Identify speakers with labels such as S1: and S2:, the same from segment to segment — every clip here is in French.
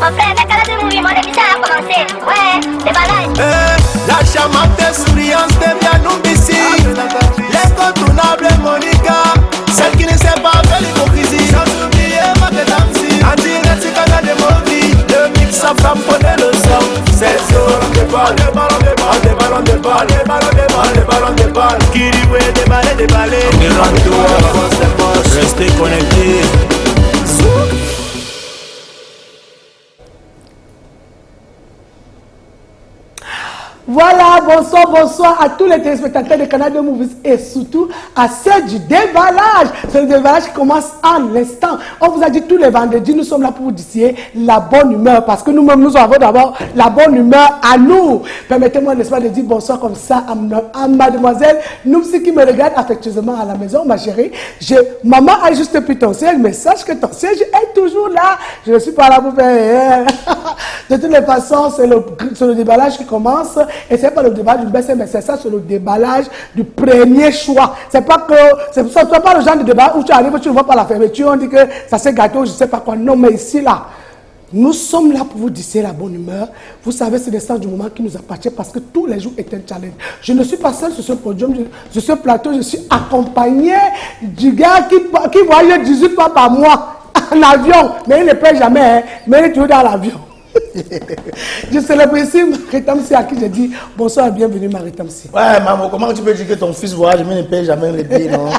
S1: Mon frère, avec la de mourir, mon émission a commencé. Ouais, déballage.
S2: La charmante souriance devient imbécile. L'incontournable Monica, celle qui ne sait pas faire l'hypocrisie. Sans oublier ma Tamsi, en direct c'est Canal de Maudit. Le mix sa femme prenait le son. C'est ça, des balles, des ballons, des balles, des ballons, des balles, des ballons, des balles, des ballons, des balles. Kiriwe, des balles, des balles. Restez connectés.
S3: Voilà, bonsoir, bonsoir à tous les téléspectateurs de Canal de Movies et surtout à ceux du déballage. C'est le déballage qui commence en l'instant. On vous a dit tous les vendredis, nous sommes là pour vous distiller la bonne humeur parce que nous-mêmes, nous avons d'abord la bonne humeur à nous. Permettez-moi, n'est-ce pas, de dire bonsoir comme ça à mademoiselle Noupsi qui me regarde affectueusement à la maison, ma chérie. Maman a juste pris ton siège, mais sache que ton siège est toujours là. Je ne suis pas là pour faire... De toutes les façons, c'est le déballage qui commence. Et c'est pas le déballage du BC, mais c'est ça, c'est le déballage du premier choix. C'est pas que, c'est pas le genre de déballage où tu arrives, tu ne vois pas la fermeture, on dit que ça s'est gâté ou je sais pas quoi. Non, mais ici, là, nous sommes là pour vous distiller la bonne humeur. Vous savez, c'est le sens du moment qui nous appartient parce que tous les jours est un challenge. Je ne suis pas seul sur ce podium, sur ce plateau, je suis accompagné du gars qui voyage 18 fois par mois en avion. Mais il ne paye jamais, hein, mais il est toujours dans l'avion. Je célèbre ici Marie-Tamsi à qui je dis bonsoir et bienvenue Marie-Tamsi.
S2: Ouais maman, comment tu peux dire que ton fils voyage mais ne paye jamais les billets, non?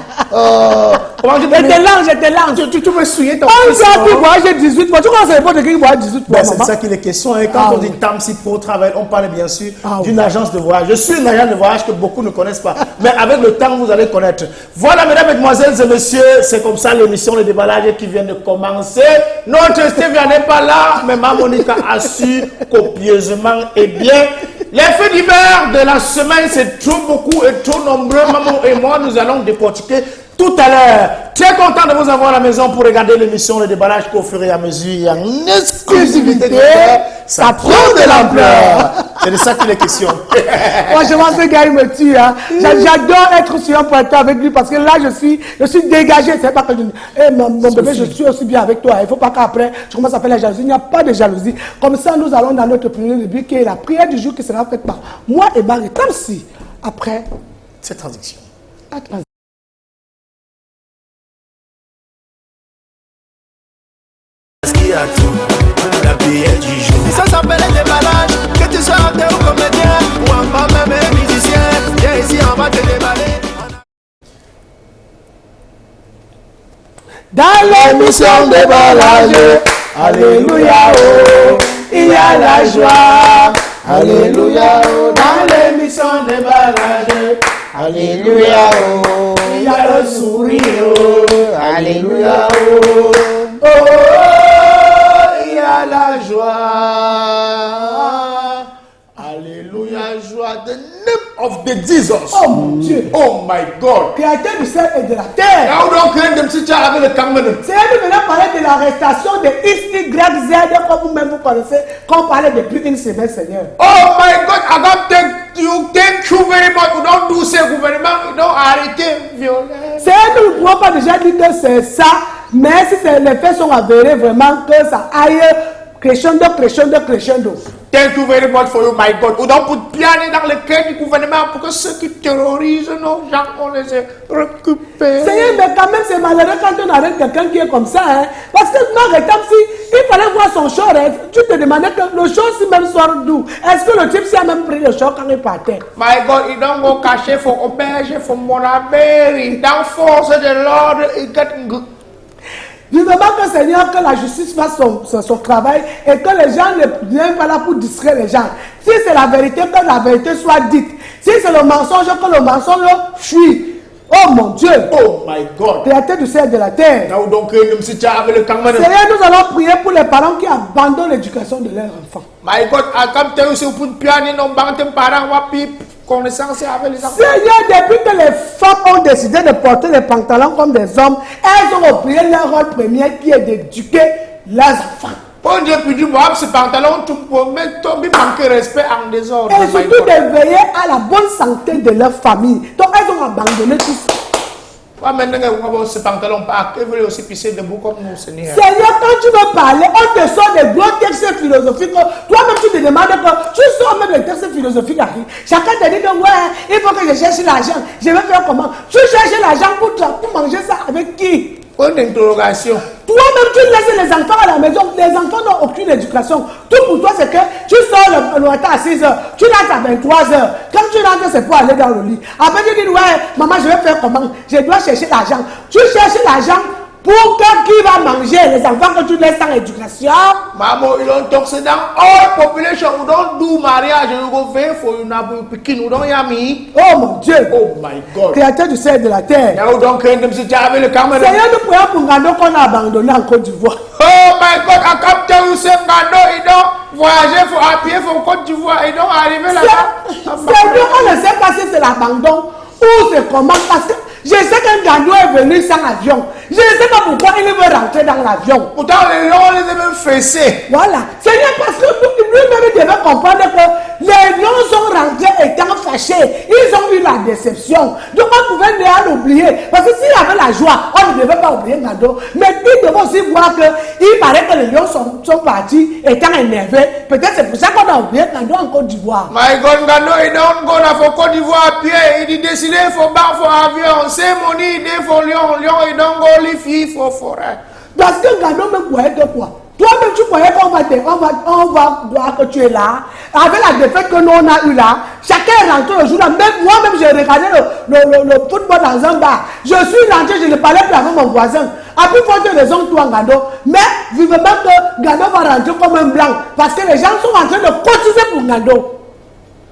S2: Comment tu peux...
S3: J'étais lent.
S2: Tu peux souiller ton
S3: fils.
S2: On
S3: qui voyage 18 fois. Tu crois que c'est pas de qui voyage 18 fois?
S2: C'est ça qui est question. Et quand on dit Tamsi Pro Travel, on parle bien sûr d'une agence de voyage. Je suis une agence de voyage que beaucoup ne connaissent pas. Mais avec le temps, vous allez connaître. Voilà, mesdames, mesdemoiselles et messieurs, c'est comme ça l'émission Le Déballage qui vient de commencer. Notre Steve n'est pas là, mais ma Monica a su copieusement et bien. Les faits divers de la semaine, c'est trop beaucoup et trop nombreux. Maman et moi, nous allons décortiquer tout à l'heure. Très content de vous avoir à la maison pour regarder l'émission Le Déballage qu'au fur et à mesure, en exclusivité, ça prend de l'ampleur. C'est de ça qu'il est question.
S3: Franchement, ce gars, il me tue. Hein. J'adore être sur un plateau avec lui parce que là, je suis dégagé. C'est pas que mon bébé, je suis aussi bien avec toi. Il ne faut pas qu'après, tu commences à faire la jalousie. Il n'y a pas de jalousie. Comme ça, nous allons dans notre premier début qui est la prière du jour qui sera faite par moi et Marie-Tamsi. Après
S2: cette transition. La prière du jour. Ça s'appelle le déballage. Que tu sois acteur ou comédien ou encore même musicien, viens ici, on va te déballer.
S3: Dans l'émission Déballage, alléluia, oh, il y a la joie. Alléluia, oh, dans l'émission Déballage, alléluia, oh, il y a le sourire, oh, alléluia, oh, oh, il y a la joie. Alléluia, joie de
S2: of the Jesus.
S3: Oh mon Dieu.
S2: Oh my God.
S3: Créateur du ciel et de la terre.
S2: C'est
S3: nous venons parler de l'arrestation de XYZ comme vous-même vous connaissez, qu'on parlait depuis une semaine, Seigneur.
S2: Oh my God, I don't thank you very much. Vous don't do ce gouvernement, vous don't arrêter violence.
S3: Seigneur, nous ne pouvons pas déjà dire que c'est ça, mais si les faits sont avérés vraiment que ça aille crescendo.
S2: Thank you very much for you, my God. Vous don't put piano dans le cœur du gouvernement pour que ceux qui terrorisent nos gens, on les récupère.
S3: Seigneur, mais quand même, c'est malheureux quand on arrête quelqu'un qui est comme ça. Hein? Parce que Marie-Tamsi, il fallait voir son short. Hein? Tu te demandais que le short, si même sort d'où? Est-ce que le type s'est même pris le short quand il partait?
S2: My God, il don't go cacher pour auberge, pour mon il don't force de l'ordre, il get good.
S3: Vivement que Seigneur, que la justice fasse son travail et que les gens ne viennent pas là pour distraire les gens. Si c'est la vérité, que la vérité soit dite. Si c'est le mensonge, que le mensonge fuit. Oh mon Dieu!
S2: Oh my God!
S3: Créateur du ciel et de la terre. Seigneur, nous allons prier pour les parents qui abandonnent l'éducation de leurs enfants.
S2: My God, I come tell you, pour piano, non, parents, connaissance avec les enfants.
S3: Seigneur, depuis que les femmes ont décidé de porter les pantalons comme des hommes, elles ont oublié leur rôle premier qui est d'éduquer leurs enfants.
S2: Bon Dieu, puis du moi, ce pantalon, tu peux mettre tomber, manquer respect en désordre.
S3: Et surtout de veiller à la bonne santé de leur famille. Donc elles ont abandonné tout ça.
S2: Maintenant, ce pantalon, pas que vous aussi pisser debout comme nous, Seigneur.
S3: Seigneur, quand tu veux parler, on te sort des gros textes philosophiques, toi-même tu te demandes que tu sors même les textes philosophiques. Chacun te dit que ouais, il faut que je cherche l'argent. Je vais faire comment? Tu cherches l'argent pour manger ça avec qui?
S2: Point d'interrogation.
S3: Toi-même, tu laisses les enfants à la maison. Les enfants n'ont aucune éducation. Tout pour toi, c'est que tu sors le matin à 6 h, tu rentres à 23 h. Quand tu rentres, c'est pour aller dans le lit. Après, tu dis, ouais, maman, je vais faire comment? Je dois chercher l'argent. Tu cherches l'argent pour que qui va manger les enfants que tu laisses sans éducation?
S2: Maman, ils ont toxé dans all population. We don't do mariage. We go pay for you now. Pikin, we don't yami.
S3: Oh mon Dieu!
S2: Oh my God!
S3: Créateur du ciel et de la terre.
S2: Now donc, nous sommes avec le caméra.
S3: Seigneur, nous prions pour Ngando qu'on a abandonné en Côte d'Ivoire.
S2: Oh my God! I can't tell you, c'est Ngando. Ils ont voyagé, faut appuyer, faut Côte d'Ivoire. Ils ont arrivé là-bas.
S3: Seigneur, on ne sait pas si c'est l'abandon ou c'est comment. Parce que je sais qu'un Ngando est venu sans avion. Je ne sais pas pourquoi il veut rentrer dans l'avion.
S2: Pourtant, les gens les ont même fessés.
S3: Voilà. Seigneur, parce que lui-même devait comprendre que les lions sont rentrés étant fâchés. Ils ont eu la déception. Donc on pouvait ne pas l'oublier. Parce que s'il avait la joie, on ne devait pas oublier Ngando. Mais il devait aussi voir qu'il paraît que les lions sont partis étant énervés. Peut-être c'est pour ça qu'on a oublié Ngando en Côte d'Ivoire.
S2: My God, Ngando, il don't go dans Côte d'Ivoire à pied. Il décide, il faut bar, il faut avion. C'est mon idée, il faut lion. Lion, il don't go les filles, il faut forêt.
S3: Parce que Ngando me croyait que quoi? Toi-même, tu croyais qu'on va voir que tu es là. Avec la défaite que nous on a eu là, chacun est rentré le jour là. Même moi-même, j'ai regardé le football dans un bar. Je suis rentré, je ne parlais plus avec mon voisin. À plus forte raison, toi, Ngando. Mais vivement que Ngando va rentrer comme un blanc. Parce que les gens sont en train de cotiser pour Ngando.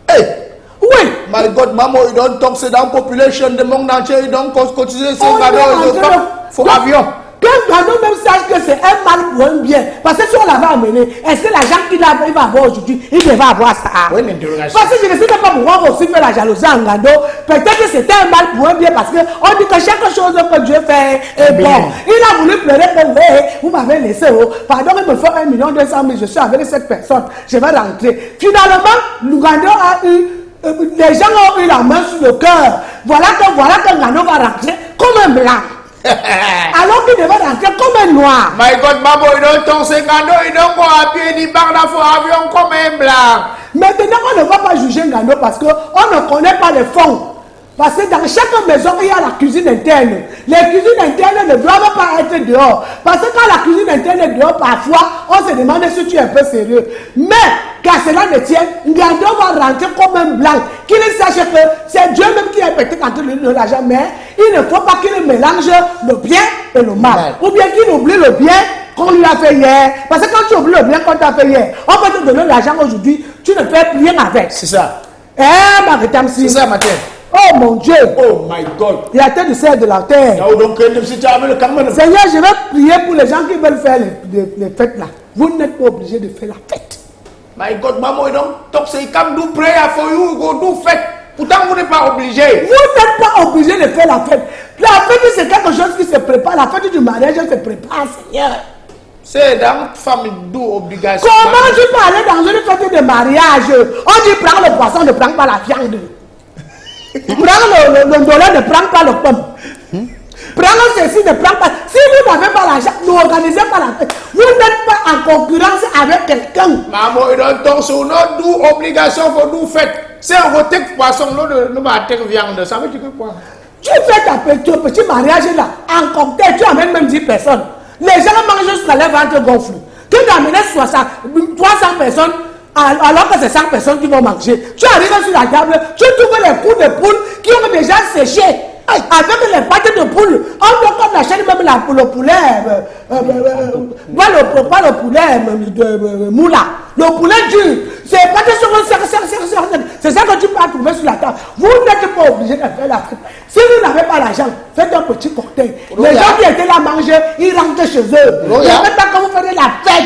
S2: Hey!
S3: Oui!
S2: My God, maman, ils don't talk, c'est dans la population du monde entier, ils don't cotiser, c'est Ngando, ils don't faut avion.
S3: Que Ngando même sache que c'est un mal pour un bien. Parce que si on l'avait amené, est-ce que l'argent qu'il va avoir aujourd'hui, il devait avoir ça?
S2: Oui, l'interrogation.
S3: Parce que je ne sais pas pourquoi on aussi fait la jalousie à Ngando. Peut-être que c'était un mal pour un bien parce qu'on dit que chaque chose que Dieu fait est bon. Il a voulu pleurer que vous m'avez laissé. Pardon, il me faut 1 200 000. Je suis avec cette personne. Je vais rentrer. Finalement, Ngando a eu. Les gens ont eu la main sur le cœur. Voilà que Ngando va rentrer comme un blanc. Alors qu'il devait rentrer comme un noir.
S2: My God, maman, ils don't talk, c'est Ngando, ils don't go à pied, ni bar dans avion comme un blanc.
S3: Maintenant, on ne va pas juger Ngando parce qu'on ne connaît pas les fonds. Parce que dans chaque maison, il y a la cuisine interne. Les cuisines internes ne doivent pas être dehors. Parce que quand la cuisine interne est dehors, parfois, on se demande si tu es un peu sérieux. Mais, qu'à cela ne tienne, Ngando va rentrer comme un blanc. Qu'il sache que c'est Dieu même qui a peut-être entre lui de l'argent. Mais il ne faut pas qu'il mélange le bien et le mal. Ou bien qu'il oublie le bien qu'on lui a fait hier. Parce que quand tu oublies le bien qu'on t'a fait hier, on peut te donner l'argent aujourd'hui, tu ne fais rien avec.
S2: C'est ça.
S3: C'est
S2: ça, Matin.
S3: Oh mon Dieu!
S2: Oh my God!
S3: Il y a tête du ciel de la terre. Seigneur, je vais prier pour les gens qui veulent faire les fêtes là. Vous n'êtes pas obligés de faire la fête.
S2: My God, maman, you don't talk, say, come do prayer for you, go do fête. Pourtant, vous n'êtes pas obligé.
S3: Vous n'êtes pas obligé de faire la fête. La fête, c'est quelque chose qui se prépare. La fête du mariage se prépare, Seigneur.
S2: C'est dans famille d'où obligation.
S3: Comment tu peux aller dans une fête de mariage? On dit prends le poisson, ne prends pas la viande. Prends le dollar, ne prends pas le pomme. Prends ceci, ne prends pas. Si vous n'avez pas l'argent, ne organisez pas la fête. Vous n'êtes pas en concurrence avec quelqu'un.
S2: Maman, il donne ton son, d'où obligation pour nous fête. C'est un côté poisson, nous mettons viande. Ça veut dire quoi?
S3: Tu fais ton petit mariage là, en cocktail, tu amènes même 10 personnes. Les gens mangent jusqu'à leur ventre gonfle. Tu amènes 300 personnes. Alors que c'est 100 personnes qui vont manger. Tu arrives sur la table, tu trouves les coups de poule qui ont déjà séché. Avec les pattes de poule, on achète même le poulet, pas le poulet moula, le poulet dur. C'est pas c'est ça que tu peux trouver sur la table. Vous n'êtes pas obligé de faire la fête. Si vous n'avez pas l'argent, faites un petit cocktail. Les gens qui étaient là manger, ils rentrent chez eux. Il n'y a même pas que vous faites la fête.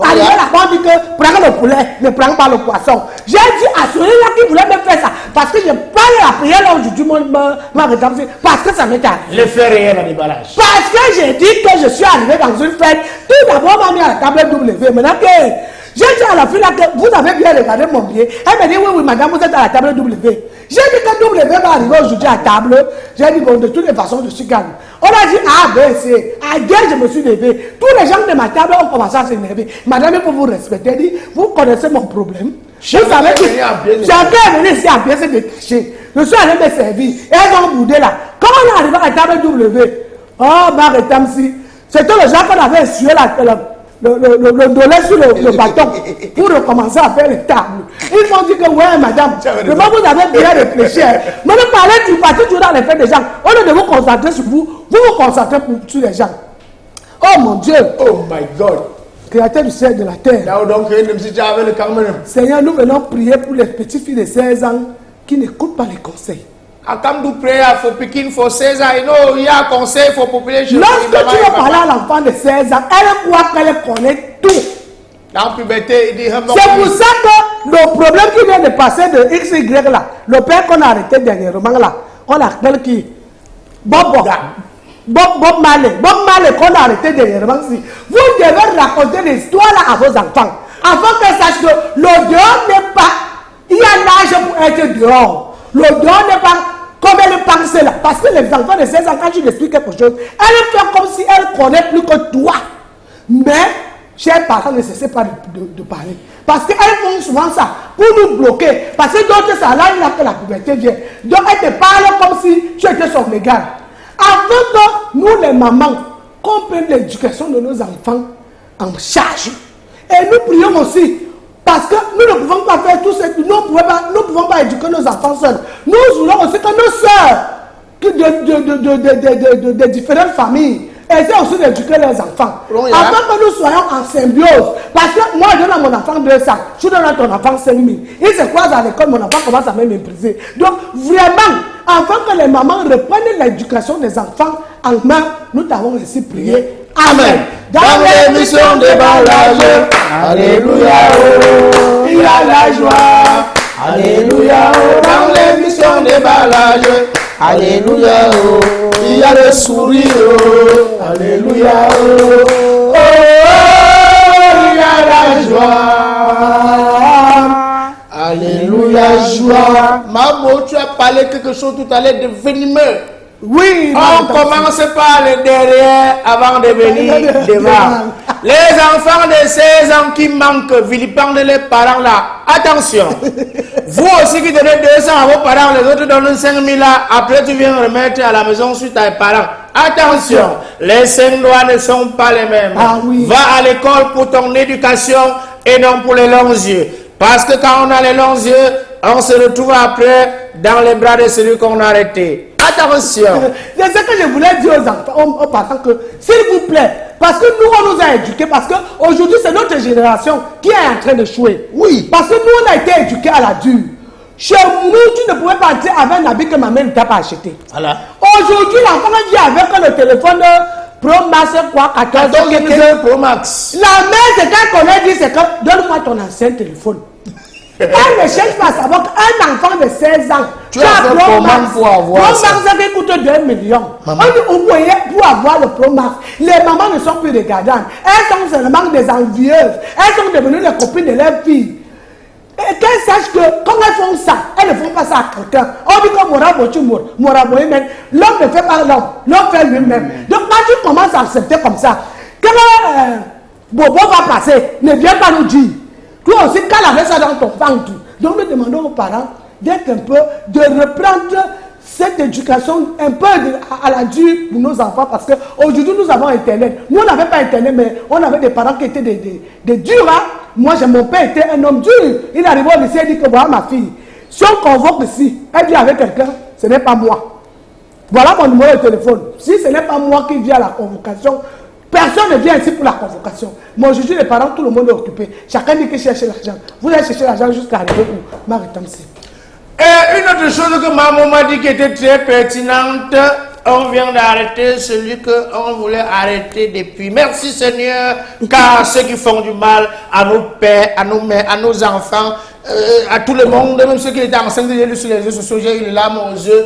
S3: Arrivé là-bas, on dit que prends le poulet, ne prends pas le poisson. J'ai dit à celui-là qui voulait me faire ça, parce que je parle la prière là aujourd'hui, m'a rédemption, parce que ça m'est arrivé.
S2: Le fait réel à déballage.
S3: Parce que j'ai dit que je suis arrivé dans une fête, tout d'abord m'a mis à la table W. Maintenant que j'ai dit à la fille là que vous avez bien regardé mon billet. Elle m'a dit oui, madame, vous êtes à la table W. J'ai dit que W va arriver aujourd'hui à table. J'ai dit, bon, de toutes les façons, je suis calme. On a dit A, B, C. À guerre, je me suis levé. Tous les gens de ma table ont commencé à s'énerver. Madame, pour vous respecter, elle dit, vous connaissez mon problème. Vous savez que chacun est venu ici à bien se détacher. Je suis allé me servir. Et elles ont boudé là. Quand on est arrivé à la table W, oh, Marie Tamsi, c'était le gens qu'on avait essuyé le dollar sur le bâton pour recommencer à faire les tables. Ils m'ont dit que, ouais, madame, vraiment vous avez bien réfléchi. Mais ne parlez du parti toujours dans les faits des gens. Au lieu de vous concentrer sur vous, vous vous concentrez sur les gens. Oh mon Dieu!
S2: Oh my God!
S3: Créateur du ciel et de la terre. Seigneur, nous venons prier pour les petites filles de 16 ans qui n'écoutent pas les conseils.
S4: I come to prayer for Pekin for 16 ans. You know, il y a un conseil for population.
S3: Lorsque tu veux parler à l'enfant de 16 ans, elle croit qu'elle connaît tout.
S4: Dans la puberté, il dit
S3: c'est pour ça que le problème qui vient de passer de XY là, le père qu'on a arrêté dernièrement là, on l'appelle qui? Bob Marley qu'on a arrêté dernièrement. Vous devez raconter l'histoire là à vos enfants. Afin qu'ils sachent que le dehors n'est pas, il y a l'âge pour être dehors. Le dehors n'est pas comme elle pense là. Parce que les enfants de 16 ans, quand tu lui expliques quelque chose, elle fait comme si elle connaît plus que toi. Mais, chers parents, ne cessez pas de parler. Parce qu'elles font souvent ça pour nous bloquer. Parce que d'autres, ça là que la puberté vient. Donc, elles te parlent comme si tu étais son égal. Afin que nous, les mamans, qu'on prenne l'éducation de nos enfants en charge. Et nous prions aussi. Parce que nous ne pouvons pas faire tout ça. Nous ne pouvons pas éduquer nos enfants seuls. Nous voulons aussi que nos sœurs de différentes familles essaient aussi d'éduquer leurs enfants. Afin que nous soyons en symbiose. Parce que moi, je donne à mon enfant 200. Je donne à ton enfant 5000. Il se croise à l'école, mon enfant commence à me mépriser. Donc, vraiment, afin que les mamans reprennent l'éducation des enfants en main, nous t'avons ainsi prié. Amen.
S4: Dans l'émission des ballages, alléluia, oh, il y a la joie. Alléluia, oh, dans l'émission des ballages, alléluia, oh, il y a le sourire, oh, alléluia, oh, oh, il y a la joie. Alléluia, joie. Maman, tu as parlé quelque chose tout à l'heure de venimeux.
S3: Oui,
S4: on commence par le derrière avant de venir devant. Les enfants de 16 ans qui manquent, vilipendent les parents là. Attention, vous aussi qui donnez 200 à vos parents, les autres donnent 5000 là. Après, tu viens remettre à la maison sur tes parents. Attention, les 5 lois ne sont pas les mêmes.
S3: Ah, oui.
S4: Va à l'école pour ton éducation et non pour les longs yeux. Parce que quand on a les longs yeux, on se retrouve après dans les bras de celui qu'on a arrêté. Attention.
S3: C'est ce que je voulais dire aux enfants, aux parents, que s'il vous plaît, parce que nous on nous a éduqués, parce qu'aujourd'hui c'est notre génération qui est en train de jouer. Oui. Parce que nous on a été éduqués à la dure. Chez nous, tu ne pouvais pas entrer avec un habit que ma mère ne t'a pas acheté. Voilà. Aujourd'hui, l'enfant vient avec le téléphone Pro Max, quoi, 14
S4: Pro Max.
S3: La mère, c'est quand on a dit, c'est que donne-moi ton ancien téléphone. Elle ne cherche pas à savoir qu'un enfant de 16 ans,
S4: tu as un Pro Max pour avoir
S3: Pro Max qui coûte 2 millions. On dit, vous voyez, pour avoir le Pro Max, les mamans ne sont plus regardantes. Elles sont seulement des envieuses. Elles sont devenues les copines de leurs filles. Et qu'elles sachent que quand elles font ça, elles ne font pas ça à quelqu'un. On dit que Morabo même. L'homme ne fait pas l'homme, l'homme fait lui-même. Donc quand tu commences à accepter comme ça, quand Bobo va passer, ne viens pas nous dire. Toi aussi, quand elle avait ça dans ton ventre. Donc nous demandons aux parents d'être un peu, de reprendre cette éducation un peu à la dure pour nos enfants, parce qu'aujourd'hui nous avons Internet. Nous on n'avait pas Internet, mais on avait des parents qui étaient des durs. Hein? Moi, mon père était un homme dur. Il arrivait au lycée, il dit que voilà ma fille. Si on convoque ici, elle vient avec quelqu'un, ce n'est pas moi. Voilà mon numéro de téléphone. Si ce n'est pas moi qui viens à la convocation, personne ne vient ici pour la convocation. Moi, aujourd'hui, les parents, tout le monde est occupé. Chacun dit qu'il cherche l'argent. Vous allez chercher l'argent jusqu'à arriver où Marie Tamsi.
S4: Et une autre chose que maman m'a dit qui était très pertinente, on vient d'arrêter celui qu'on voulait arrêter depuis. Merci Seigneur, car ceux qui font du mal à nos pères, à nos mères, à nos enfants, à tout le monde, même ceux qui étaient enceintes sur les réseaux sociaux, j'ai eu les larmes aux yeux.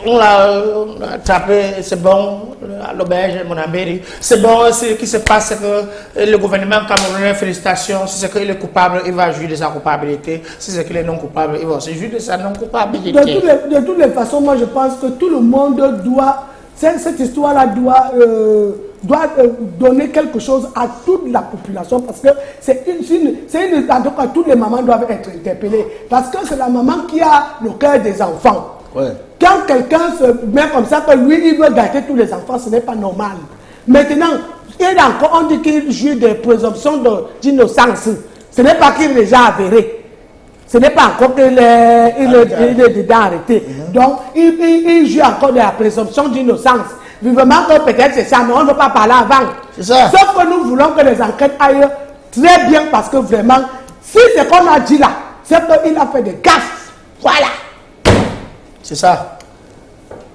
S2: on l'a tapé, c'est bon, à l'auberge, mon ami, c'est bon, ce qui se passe, c'est que le gouvernement camerounais, félicitations, si c'est qu'il est coupable, il va juger de sa culpabilité, si c'est qu'il est non coupable, il va se juger de sa non-culpabilité.
S3: De toutes les façons, moi je pense que tout le monde doit, cette histoire-là doit donner quelque chose à toute la population parce que en tout cas, toutes les mamans doivent être interpellées parce que c'est la maman qui a le cœur des enfants.
S2: Ouais.
S3: Quand quelqu'un se met comme ça, que lui, il veut gâter tous les enfants, ce n'est pas normal. Maintenant, on dit qu'il joue des présomptions d'innocence. Ce n'est pas qu'il est déjà avéré. Ce n'est pas encore qu'il est dedans arrêté. Donc, il joue encore de la présomption d'innocence. Vivement que peut-être c'est ça, mais on ne veut pas parler avant.
S2: C'est ça.
S3: Sauf que nous voulons que les enquêtes aillent très bien parce que vraiment, si c'est qu'on a dit là, c'est qu'il a fait des gaffes. Voilà.
S2: C'est ça.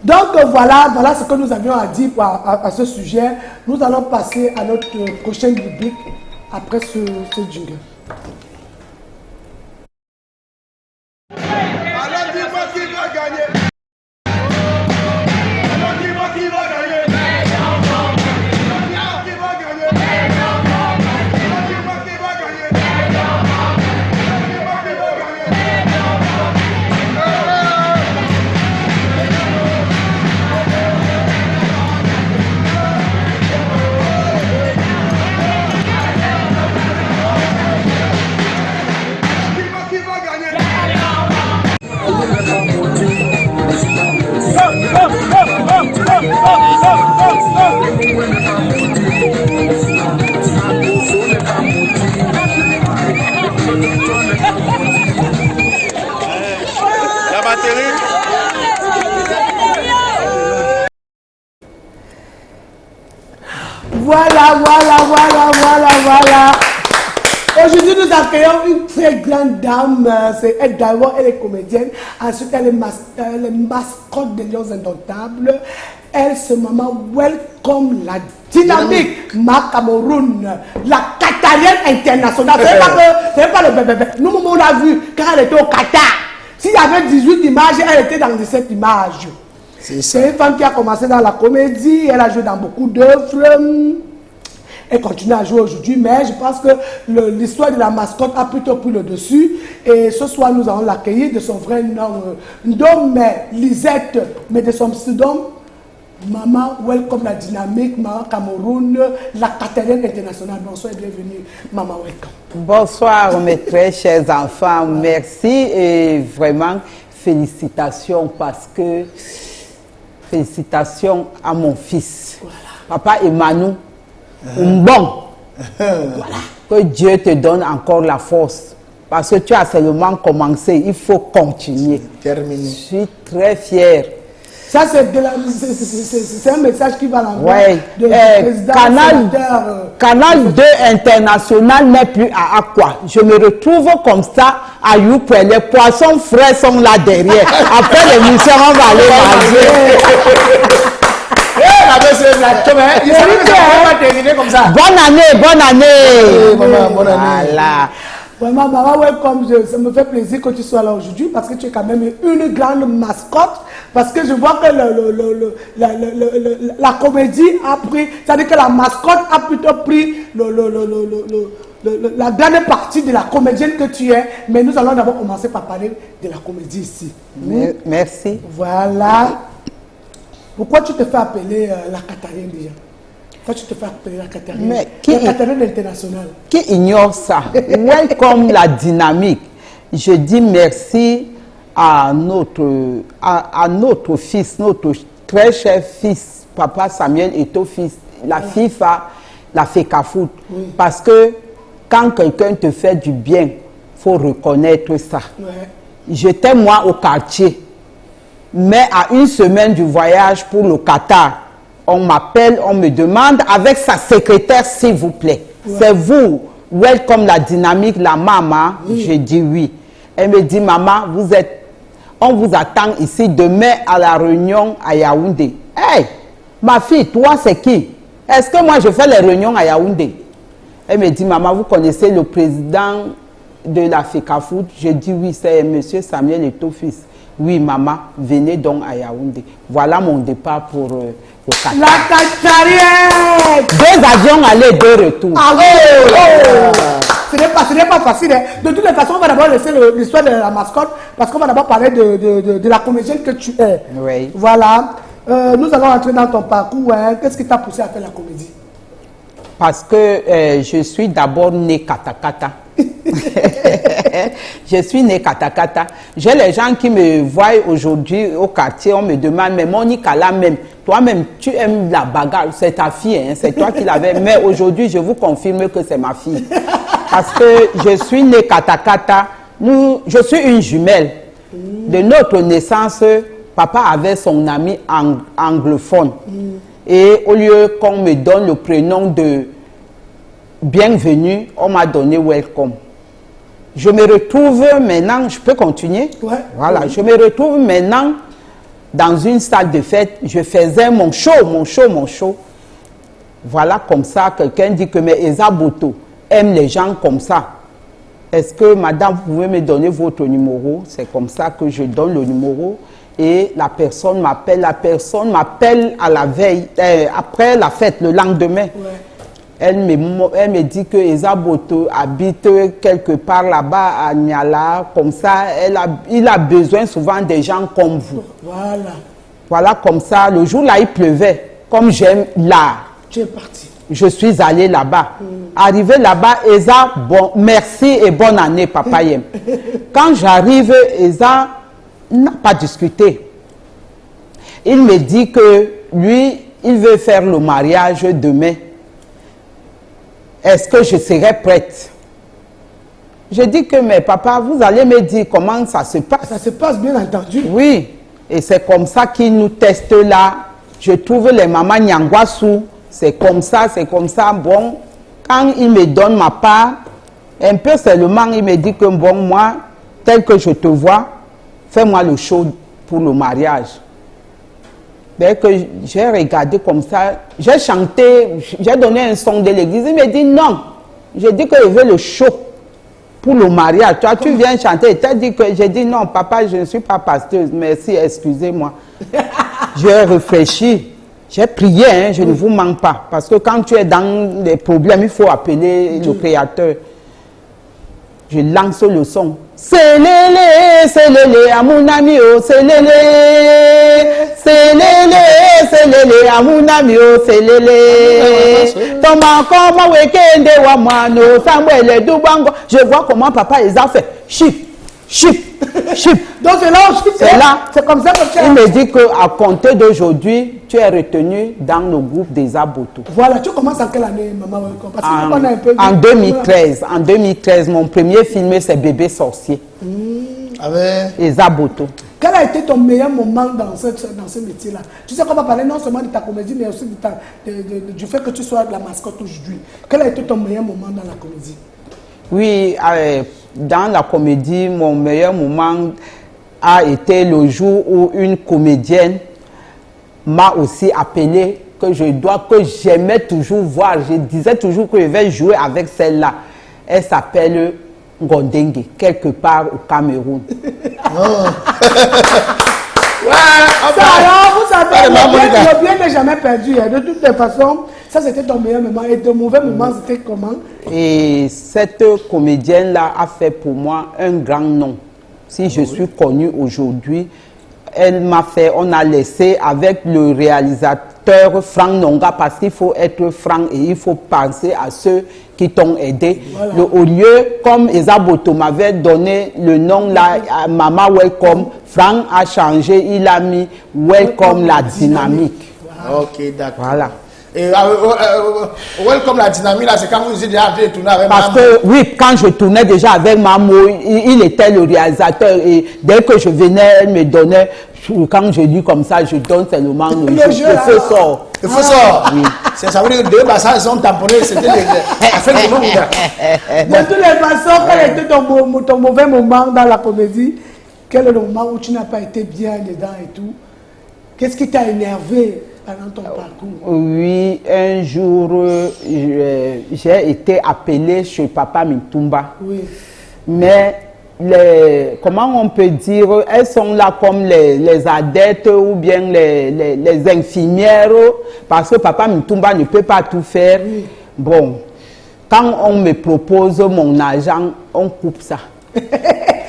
S3: Donc voilà ce que nous avions à dire à ce sujet. Nous allons passer à notre prochaine rubrique après ce jingle.
S5: Alors dis-moi qui va gagner. Alors dis-moi qui va gagner. Qui va gagner. Dis-moi qui va gagner. Dis-moi qui va gagner. La batterie.
S3: Voilà. Aujourd'hui, nous accueillons une très grande dame. D'abord, elle est comédienne. Ensuite, elle est mascotte des Lions Indomptables. Elle se maman welcome la dynamique ma Cameroun, la Qatarienne internationale. C'est pas le bébé. Nous, on l'a vu quand elle était au Qatar. S'il y avait 18 images, elle était dans 17 images. C'est une femme qui a commencé dans la comédie. Elle a joué dans beaucoup d'œuvres. Elle continue à jouer aujourd'hui, mais je pense que l'histoire de la mascotte a plutôt pris le dessus. Et ce soir, nous allons l'accueillir de son vrai nom, Ndom Lisette, mais de son pseudonyme, Maman Welcome la dynamique, Maman Cameroun, la Qatarienne internationale. Bonsoir et bienvenue, Maman Welcome.
S6: Bonsoir mes très chers enfants, merci et vraiment félicitations parce que félicitations à mon fils, voilà. Papa Emmanuel. Bon, voilà. Que Dieu te donne encore la force parce que tu as seulement commencé, il faut continuer.
S2: Terminé.
S6: Je suis très fière.
S3: Ça, c'est un message qui va l'envoyer
S6: de Canal 2 International n'est plus à Aqua. Je me retrouve comme ça à Youp. Les poissons frais sont là derrière. Après l'émission, on va aller manger. Bonne année.
S2: Bonne année.
S6: Voilà.
S3: Vraiment, Maman Welcome, ça me fait plaisir que tu sois là aujourd'hui parce que tu es quand même une grande mascotte. Parce que je vois que la comédie a pris, c'est-à-dire que la mascotte a plutôt pris la dernière partie de la comédienne que tu es. Mais nous allons d'abord commencer par parler de la comédie ici.
S6: Merci.
S3: Voilà. Pourquoi tu te fais appeler la Qatarienne déjà? Pourquoi tu te fais appeler la Qatarienne?
S6: Mais
S3: la Qatarienne internationale.
S6: Qui ignore ça? Welcome la dynamique. Je dis merci à notre fils, notre très cher fils, Papa Samuel Eto'o-Fils, la FIFA, la FECAFOOT. Oui. Parce que quand quelqu'un te fait du bien, il faut reconnaître ça. Ouais. J'étais moi au quartier. Mais à une semaine du voyage pour le Qatar, on m'appelle, on me demande avec sa secrétaire, s'il vous plaît. Ouais. C'est vous, welcome la dynamique, la maman. Oui. Je dis oui. Elle me dit, maman, on vous attend ici demain à la réunion à Yaoundé. Hey, ma fille, toi, c'est qui? Est-ce que moi, je fais les réunions à Yaoundé? Elle me dit, maman, vous connaissez le président de la FECAFOOT? Je dis oui, c'est M. Samuel Eto'o-Fils. oui, maman, venez donc à Yaoundé. Voilà mon départ pour le Qatar.
S3: La Qatarienne.
S6: 2 avions aller, 2 retours.
S3: Ah oui, oh. Ce n'est pas facile. Hein. De toutes les façons, on va d'abord laisser l'histoire de la mascotte parce qu'on va d'abord parler de la comédienne que tu es.
S6: Oui.
S3: Voilà. Nous allons entrer dans ton parcours. Hein. Qu'est-ce qui t'a poussé à faire la comédie?
S6: Parce que je suis d'abord née Katakata. Je suis née Katakata. J'ai les gens qui me voient aujourd'hui au quartier, on me demande, mais Monica là même, toi-même, tu aimes la bagarre, c'est ta fille, hein, c'est toi qui l'avais. Mais aujourd'hui, je vous confirme que c'est ma fille. Parce que je suis née Katakata. Je suis une jumelle. De notre naissance, papa avait son ami anglophone. Et au lieu qu'on me donne le prénom de bienvenue, on m'a donné welcome. Je me retrouve maintenant, je peux continuer?
S3: Ouais.
S6: Voilà, je me retrouve maintenant dans une salle de fête. Je faisais mon show. Voilà, comme ça, quelqu'un dit que mes Eza Boto aime les gens comme ça. Est-ce que madame, vous pouvez me donner votre numéro? C'est comme ça que je donne le numéro. Et la personne m'appelle à la veille, après la fête, le lendemain. Ouais. Elle me dit que Eza Boto habite quelque part là-bas à Niala, comme ça, il a besoin souvent des gens comme vous.
S3: Voilà.
S6: Voilà, comme ça, le jour-là, il pleuvait. Comme j'aime l'art.
S3: Tu es parti.
S6: Je suis allée là-bas. Arrivé là-bas, Eza, bon, merci et bonne année, papa Yem. Quand j'arrive, Eza n'a pas discuté. Il me dit que lui, il veut faire le mariage demain. Est-ce que je serai prête? Je dis que, mais papa, vous allez me dire comment ça se passe.
S3: Ça se passe, bien entendu.
S6: Oui, et c'est comme ça qu'il nous teste là. Je trouve les mamans Nyangwasu, c'est comme ça. Bon, quand il me donne ma part, un peu seulement, il me dit que, bon, moi, tel que je te vois, fais-moi le show pour le mariage. Dès que j'ai regardé comme ça, j'ai chanté, j'ai donné un son de l'église. Il me dit non. J'ai dit que je veux le show pour le mariage. Toi, tu viens chanter. J'ai dit non, papa, je ne suis pas pasteuse. Merci, excusez-moi. J'ai réfléchi. J'ai prié, hein, je ne vous mens pas. Parce que quand tu es dans des problèmes, il faut appeler le Créateur. Je lance le son. C'est lélé, à mon ami, oh, c'est lélé, à mon ami, oh, c'est lélé. Thomas, comment week-end, wamano, Samuel, Dubango. Je vois comment papa les a fait. Chip.
S3: Donc c'est là où
S6: c'est là.
S3: C'est comme ça que tu as...
S6: Il me dit qu'à compter d'aujourd'hui, tu es retenu dans le groupe des Aboto.
S3: Voilà, tu commences en quelle année, maman? Parce que on a un peu...
S6: En 2013, mon premier film, c'est Bébé sorcier.
S2: Avec
S6: les Aboto.
S3: Quel a été ton meilleur moment dans ce métier-là? Tu sais qu'on va parler non seulement de ta comédie, mais aussi du fait que tu sois de la mascotte aujourd'hui. Quel a été ton meilleur moment dans la comédie?
S6: Oui, dans la comédie, mon meilleur moment a été le jour où une comédienne m'a aussi appelé que j'aimais toujours voir. Je disais toujours que je vais jouer avec celle-là. Elle s'appelle Gondengue, quelque part au Cameroun.
S3: Alors, vous savez, le bien n'est jamais perdu. Hein. De toutes les façons, ça c'était ton meilleur moment. Et de mauvais moments, c'était comment?
S6: Et cette comédienne-là a fait pour moi un grand nom. Si je suis connue aujourd'hui, elle m'a fait, on a laissé avec le réalisateur Franck Nonga, parce qu'il faut être franc et il faut penser à ceux qui t'ont aidé. Voilà. Au lieu, comme Eza Boto m'avait donné le nom là, Mama Welcome, Franck a changé, il a mis Welcome la dynamique.
S2: Voilà. Ok, d'accord.
S6: Voilà.
S2: Et Welcome la dynamique, là, c'est quand vous étiez déjà en train de tourner avec
S6: Parce que, oui, quand je tournais déjà avec Mamo, il était le réalisateur. Et dès que je venais, elle me donnait, quand je dis comme ça, je donne seulement le feu sort.
S2: Le feu sort. Oui. Ça veut dire que deux bassins sont tamponnés, c'était la fin du monde.
S3: De toutes les façons, quel était ton mauvais moment dans la comédie? Quel est le moment où tu n'as pas été bien dedans et tout? Qu'est-ce qui t'a énervé pendant ton parcours?
S6: Oui, un jour, j'ai été appelée chez Papa Mintumba.
S3: Oui.
S6: Mais comment on peut dire, elles sont là comme les adeptes ou bien les infirmières, parce que Papa Mitumba ne peut pas tout faire. Bon, quand on me propose mon argent, on coupe ça.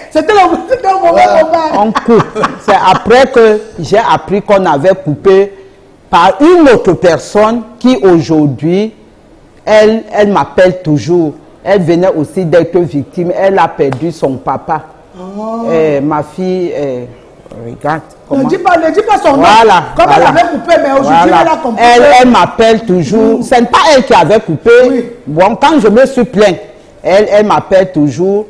S3: C'était un mauvais combat.
S6: On coupe. C'est après que j'ai appris qu'on avait coupé par une autre personne qui aujourd'hui, elle m'appelle toujours. Elle venait aussi d'être victime. Elle a perdu son papa. Ma fille, regarde.
S3: Ne dis pas son nom.
S6: Voilà,
S3: Comme
S6: voilà.
S3: elle avait coupé, mais aujourd'hui elle a compris.
S6: Elle m'appelle toujours. Ce n'est pas elle qui avait coupé.
S3: Oui.
S6: Bon, quand je me suis plaint, elle m'appelle toujours.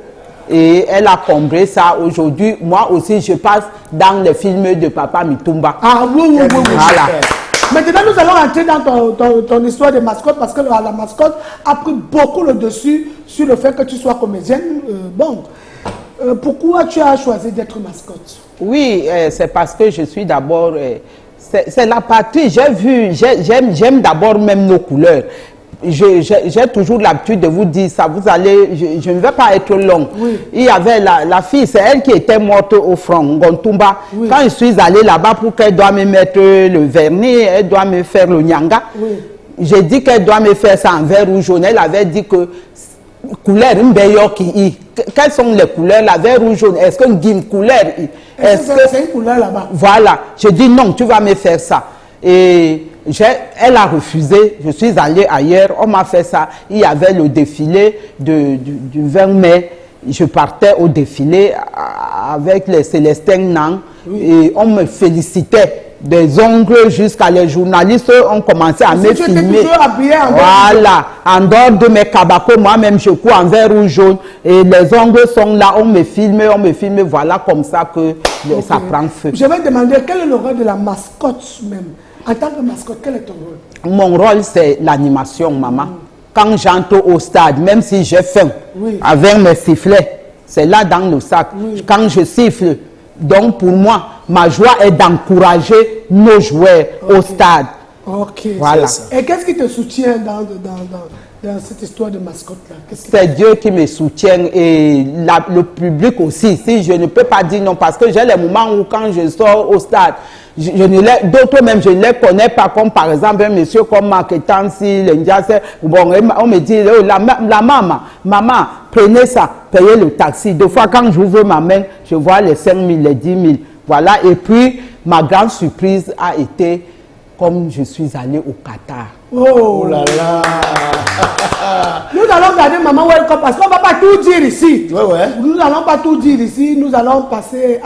S6: Et elle a comblé ça. Aujourd'hui, moi aussi, je passe dans les films de Papa Mitumba.
S3: Ah oui.
S6: Voilà.
S3: Maintenant, nous allons entrer dans ton histoire de mascotte parce que la mascotte a pris beaucoup le dessus sur le fait que tu sois comédienne. Pourquoi tu as choisi d'être mascotte?
S6: Oui, c'est parce que je suis d'abord... c'est la patrie. J'aime d'abord même nos couleurs. J'ai toujours l'habitude de vous dire ça. Vous allez... Je ne vais pas être long.
S3: Oui.
S6: Il y avait la fille, c'est elle qui était morte au front, Ngontumba.
S3: Oui.
S6: Quand je suis allée là-bas pour qu'elle doit me mettre le vernis, elle doit me faire le nyanga.
S3: Oui.
S6: J'ai dit qu'elle doit me faire ça en vert ou jaune. Elle avait dit que couleur qui quelles sont les couleurs, la vert ou jaune? Est-ce que une couleur?
S3: C'est une couleur là-bas.
S6: Voilà. Je dis non, tu vas me faire ça. Et elle a refusé. Je suis allée ailleurs. On m'a fait ça. Il y avait le défilé du 20 mai. Je partais au défilé avec les Célestins Nang. Et on me félicitait. Des ongles jusqu'à les journalistes ont commencé à me filmer. Voilà, en dehors de mes cabacos, moi-même je cours en vert ou jaune et les ongles sont là, on me filme, voilà comme ça que ça prend feu.
S3: Je vais demander quel est le rôle de la mascotte même. En tant que mascotte, quel est ton rôle?
S6: Mon rôle c'est l'animation, maman. Quand j'entre au stade, même si j'ai faim, avec mes sifflets, c'est là dans le sac. Quand je siffle, donc pour moi, ma joie est d'encourager nos joueurs au stade.
S3: Ok.
S6: Voilà.
S3: Et qu'est-ce qui te soutient dans cette histoire de mascotte-là?
S6: C'est Dieu qui me soutient et le public aussi. Si je ne peux pas dire non, parce que j'ai les moments où quand je sors au stade, d'autres même je ne les connais pas, comme par exemple un monsieur comme Marketansi, bon, on me dit, oh, la maman, prenez ça, payez le taxi. Deux fois quand j'ouvre ma main, je vois les 5 000, les 10 000. Voilà, et puis ma grande surprise a été comme je suis allé au Qatar.
S3: Oh là là. Nous allons garder Maman Welcome parce qu'on ne va pas tout dire ici. Nous n'allons pas tout dire ici. Nous allons passer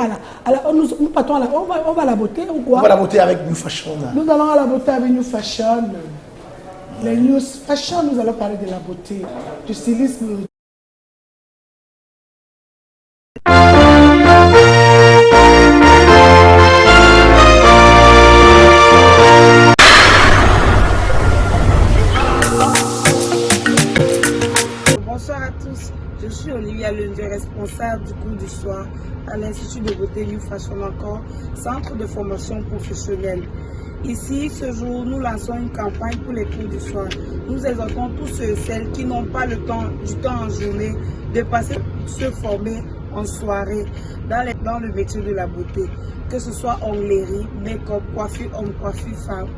S3: nous partons on va à la beauté ou quoi?
S2: On va à la beauté avec New Fashion.
S3: Nous allons à la beauté avec New Fashion. Les New Fashion, nous allons parler de la beauté, du stylisme.
S7: Bonsoir à tous, je suis Olivia Lundier, responsable du cours du soir à l'Institut de beauté New Fashion encore, centre de formation professionnelle. Ici, ce jour, nous lançons une campagne pour les cours du soir. Nous exhortons tous ceux et celles qui n'ont pas du temps en journée de passer se former en soirée dans le métier de la beauté, que ce soit onglerie, make-up, coiffure homme, coiffure femme,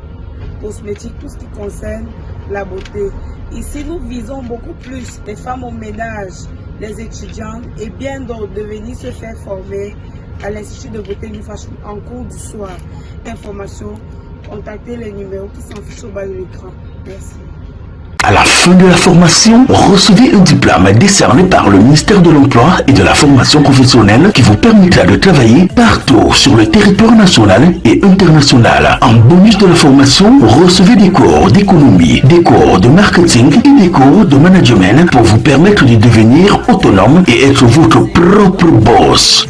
S7: cosmétique, tout ce qui concerne la beauté. Ici, nous visons beaucoup plus les femmes au ménage, les étudiantes et bien d'autres de venir se faire former à l'Institut de beauté New Fashion en cours du soir. Informations, contactez les numéros qui s'affichent au bas de l'écran. Merci.
S8: À la fin de la formation, recevez un diplôme décerné par le ministère de l'Emploi et de la formation professionnelle qui vous permettra de travailler partout sur le territoire national et international. En bonus de la formation, recevez des cours d'économie, des cours de marketing et des cours de management pour vous permettre de devenir autonome et être votre propre boss.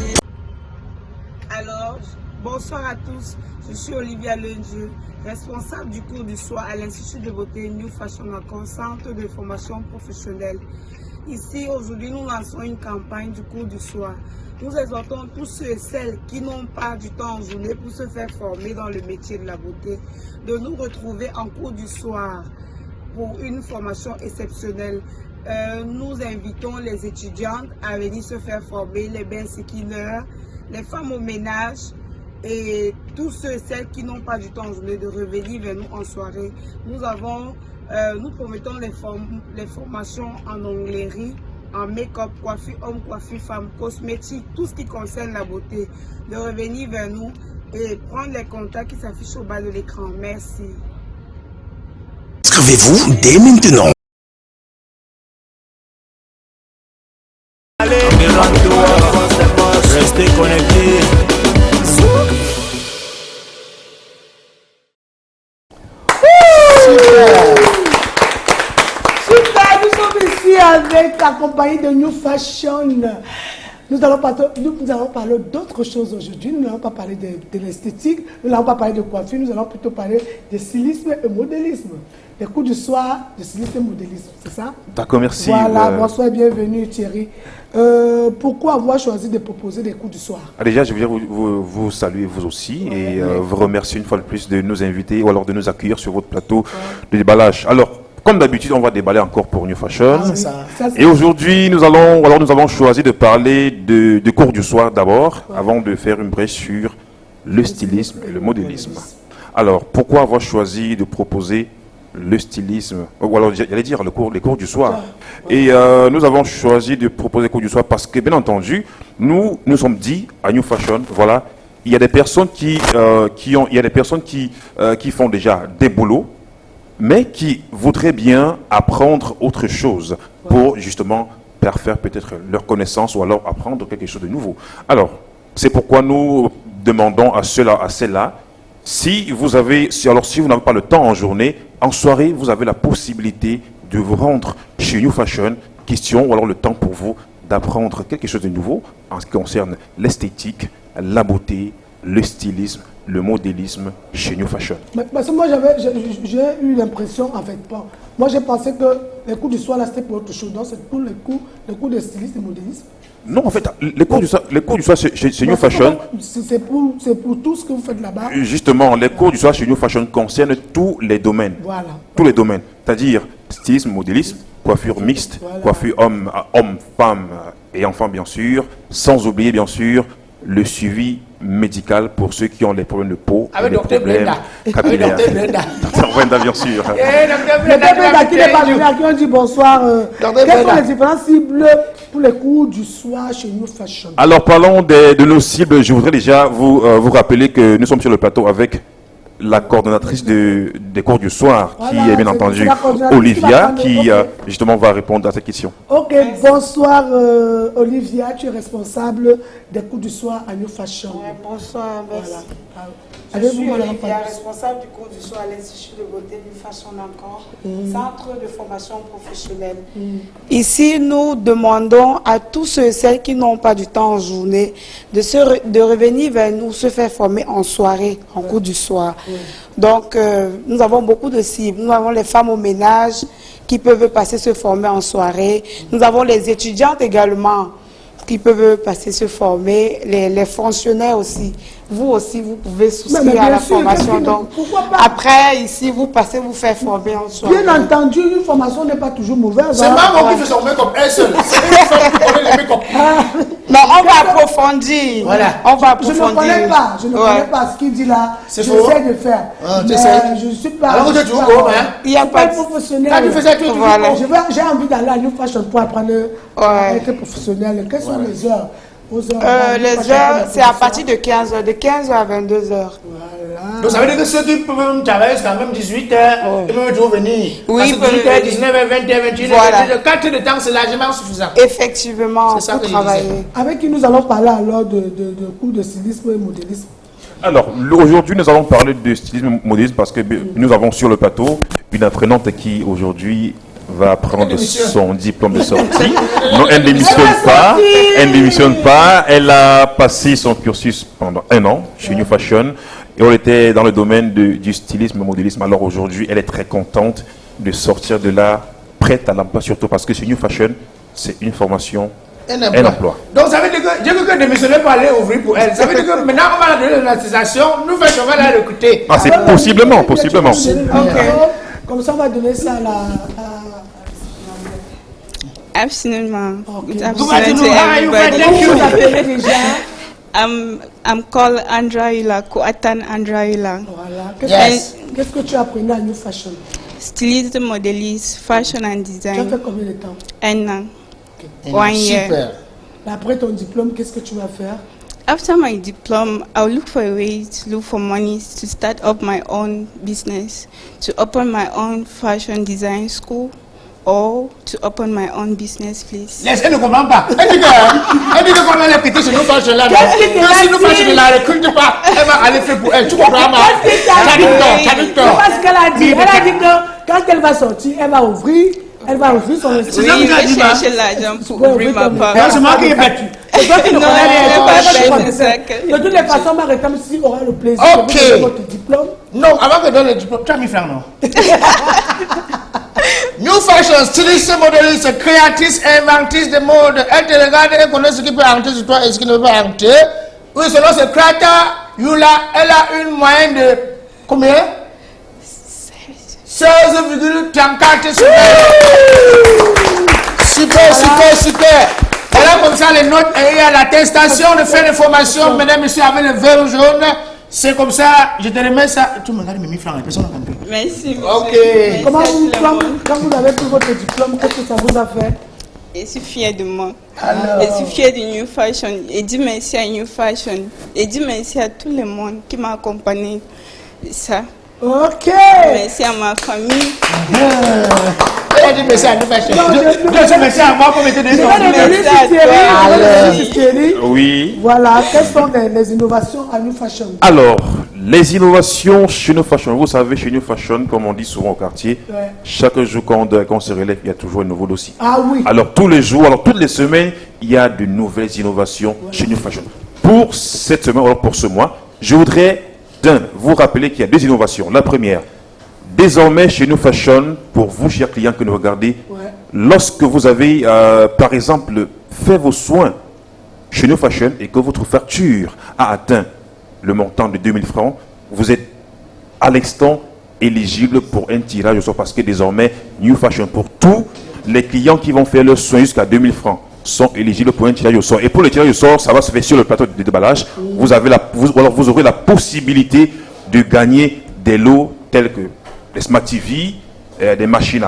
S7: Alors, bonsoir à tous, je suis Olivia Lundier, responsable du cours du soir à l'Institut de beauté New Fashion Accord, centre de formation professionnelle. Ici, aujourd'hui, nous lançons une campagne du cours du soir. Nous exhortons tous ceux et celles qui n'ont pas du temps en journée pour se faire former dans le métier de la beauté, de nous retrouver en cours du soir pour une formation exceptionnelle nous invitons les étudiantes à venir se faire former, les bains skinners, les femmes au ménage et tous ceux et celles qui n'ont pas du temps en journée de revenir vers nous en soirée. Nous promettons les formations en onglerie, en make-up, coiffure homme, coiffure femme, cosmétique, tout ce qui concerne la beauté. De revenir vers nous et prendre les contacts qui s'affichent au bas de l'écran. Merci.
S8: Inscrivez-vous dès maintenant.
S9: Allez, restez connectés.
S3: Super, nous sommes ici avec la compagnie de New Fashion. Nous allons parler d'autres choses aujourd'hui. Nous n'allons pas parler de l'esthétique, nous n'allons pas parler de coiffure, nous allons plutôt parler de stylisme et modélisme. Les cours du soir de stylisme et modélisme, c'est ça?
S10: D'accord, merci.
S3: Voilà, bonsoir et bienvenue Thierry. Pourquoi avoir choisi de proposer des cours du soir?
S10: Déjà, je voulais vous saluer vous aussi et vous remercier une fois de plus de nous inviter ou alors de nous accueillir sur votre plateau de déballage. Alors, comme d'habitude, on va déballer encore pour New Fashion. Et aujourd'hui, nous avons choisi de parler de cours du soir d'abord, avant de faire une brèche sur le stylisme et le modélisme. Alors, pourquoi avoir choisi de proposer le stylisme, ou alors j'allais dire les cours du soir. Et nous avons choisi de proposer les cours du soir parce que, bien entendu, nous sommes dit à New Fashion, voilà, il y a des personnes qui font déjà des boulots, mais qui voudraient bien apprendre autre chose pour justement faire peut-être leur connaissance ou alors apprendre quelque chose de nouveau. Alors, c'est pourquoi nous demandons à ceux-là, si vous n'avez pas le temps en journée, en soirée, vous avez la possibilité de vous rendre chez New Fashion, question ou alors le temps pour vous d'apprendre quelque chose de nouveau en ce qui concerne l'esthétique, la beauté, le stylisme, le modélisme chez New Fashion.
S3: Parce que moi, j'ai eu l'impression, en fait, pas. Moi, j'ai pensé que les cours du soir, là, c'était pour autre chose. Donc, c'est pour les cours de stylisme et modélisme.
S10: Non, en fait, les cours du soir chez New Fashion...
S3: C'est pour tout ce que vous faites là-bas.
S10: Justement, les cours du soir chez New Fashion concernent tous les domaines.
S3: Voilà.
S10: Tous les domaines. C'est-à-dire stylisme, modélisme, coiffure mixte, coiffure homme, femme et enfant, bien sûr. Sans oublier, bien sûr, le suivi médical pour ceux qui ont des problèmes de peau,
S4: avec
S10: des problèmes capillaires. Docteur Brenda, bien sûr.
S3: Docteur Brenda qui n'est pas venu, à qui on dit bonsoir. Quelles sont les différentes cibles pour les cours du soir chez New Fashion?
S10: Alors, parlons de nos cibles. Je voudrais déjà vous rappeler que nous sommes sur le plateau avec la coordonnatrice des cours du soir, qui est bien entendu Olivia, qui justement va répondre à cette question.
S3: Ok, bonsoir Olivia, tu es responsable des cours du soir à New Fashion.
S7: Ouais, bonsoir, merci.
S3: Voilà.
S7: Je suis Olivia, responsable du cours du soir à l'Institut de beauté New Fashion encore, centre de formation professionnelle. Ici, nous demandons à tous ceux et celles qui n'ont pas du temps en journée de revenir vers nous, se faire former en soirée, en cours du soir. Donc, nous avons beaucoup de cibles. Nous avons les femmes au ménage qui peuvent passer se former en soirée. Nous avons les étudiantes également qui peuvent passer se former, les fonctionnaires aussi. Vous aussi, vous pouvez souscrire à la formation. Donc, après, ici, vous passez vous faire former en soirée.
S3: Bien entendu, une formation n'est pas toujours mauvaise.
S4: C'est maman qui fait son make-up, elle seule. C'est une femme qui connaît le make-up.
S7: Non, on va approfondir. Voilà. On va approfondir.
S3: Je ne connais pas ce qu'il dit là. J'essaie de faire. Je ne suis pas.
S4: Alors, vous êtes où, hein?
S3: Il n'y a pas de professionnel.
S4: Quand tu faisais tout,
S3: voilà. J'ai envie d'aller à New Fashion pour apprendre à être professionnel. Quelles sont les heures?
S7: Les heures, c'est à partir de 15h, de 15h à 22h.
S3: Voilà.
S4: Donc ça veut dire que ceux qui peuvent travailler jusqu'à même 18h, ils peuvent toujours venir.
S7: Oui,
S4: 18h, 19h, 20h, 21h, voilà. 4 heures de temps, c'est largement suffisant.
S7: Effectivement,
S4: c'est ça
S7: pour travailler.
S3: Avec qui nous allons parler alors de cours de stylisme et modélisme?
S10: Alors, aujourd'hui, nous allons parler de stylisme et modélisme parce que nous avons sur le plateau une apprenante qui, aujourd'hui, va prendre son diplôme de sortie. Non, elle ne démissionne pas. Elle a passé son cursus pendant 1 an chez New Fashion et on était dans le domaine du stylisme et modélisme. Alors aujourd'hui, elle est très contente de sortir de là, prête à l'emploi, surtout parce que chez New Fashion, c'est une formation, un emploi.
S4: Donc ça veut dire que Dieu que démissionner pour aller ouvrir pour elle. Ça veut dire que maintenant on va la donner l'attestation, Nous Fashion va la recruter.
S10: Ah, c'est possiblement.
S3: Okay. Comme ça, on va donner ça à
S9: Absolument.
S3: Okay.
S9: Good afternoon to everybody.
S3: Vous appelez déjà?
S9: I'm called Andraila, Kuatan Andraila.
S3: Voilà.
S4: Yes.
S3: Qu'est-ce que tu as appris à New Fashion?
S9: Styliste, modéliste, fashion and
S3: Tu as
S9: design.
S3: fait combien de temps?
S9: 1 an.
S4: Et
S9: 1 year.
S4: super.
S3: Après ton diplôme, qu'est-ce que tu vas faire?
S9: After my diploma, I'll look for a way to look for money to start up my own business, to open my own fashion design school, or to open my own business place.
S4: Elle ne comprend pas. Elle dit que comme elle est petite, c'est nous fashion là.
S3: Qu'est-ce qu'il
S4: Non, si nous
S3: a dit?
S4: fashion ne la recrute pas, elle va aller faire pour elle. Tu comprends pas?
S3: Qu'est-ce qu'il a dit?
S4: T'as dit
S3: C'est pas ce qu'elle a dit. Elle a dit que quand elle va sortir, elle va ouvrir son
S9: Oui,
S3: esprit.
S9: je vais chercher l'argent pour
S3: Ouais,
S9: ouvrir ma
S3: oui,
S9: part.
S4: C'est moi qui ai battu.
S3: C'est toi qui ne
S9: Non,
S3: connais rien.
S9: elle
S3: Toi,
S9: va
S3: elle va te
S9: faire
S3: connaître.
S9: ça que-
S3: De toutes les façons, Mariam si aura le plaisir
S4: Ok.
S3: de vous donner votre diplôme.
S4: Non, avant que je donne le diplôme, tu as mis francs, non? New fashion, styliste, modéliste, créatrice, inventrice de mode. Elle te regarde et connaît ce qui peut entrer sur toi et ce qui ne peut pas entrer. Oui, selon ce cratère, Yula, elle a une moyenne de combien? 16,34 super. Super. Voilà comme ça les notes et il y a l'attestation de fin de formation, mesdames et messieurs, avec le verre jaune. C'est comme ça, je te remets ça. Tu me regardes, Mimi Franck, personne n'a compris.
S9: Merci, monsieur.
S4: Ok.
S9: Merci
S3: Comment
S9: à
S3: vous,
S9: tout le monde.
S3: quand vous avez pris votre diplôme, qu'est-ce que ça vous a fait?
S9: Je suis fière de moi.
S4: Alors.
S9: Je suis fière de New Fashion. Et dis merci à New Fashion. Et dis merci à tout le monde qui m'a accompagné. Ça.
S3: Ok.
S9: Merci à ma famille.
S4: Elle a dit merci à nous, merci à moi pour mettre des
S3: Je vais revenir
S9: Merci à
S3: sur Thierry.
S9: toi.
S3: Je vais revenir sur Thierry.
S10: Oui.
S3: Voilà, quelles sont les innovations à New Fashion?
S10: Alors, les innovations chez New Fashion. Vous savez, chez New Fashion, comme on dit souvent au quartier,
S3: Ouais.
S10: chaque jour quand on se relève, il y a toujours un nouveau dossier.
S3: Ah oui.
S10: Alors, tous les jours, alors toutes les semaines, il y a de nouvelles innovations chez New Fashion. Pour cette semaine, alors pour ce mois, je voudrais vous rappeler qu'il y a 2 innovations. La première, désormais chez New Fashion, pour vous, chers clients que nous regardez, lorsque vous avez, par exemple, fait vos soins chez New Fashion et que votre facture a atteint le montant de 2000 francs, vous êtes à l'instant éligible pour un tirage au sort parce que désormais, New Fashion, pour tous les clients qui vont faire leurs soins jusqu'à 2000 francs, sont éligibles pour un tirage au sort. Et pour le tirage au sort, ça va se faire sur le plateau de déballage. Vous aurez la possibilité de gagner des lots tels que des Smart TV, des machines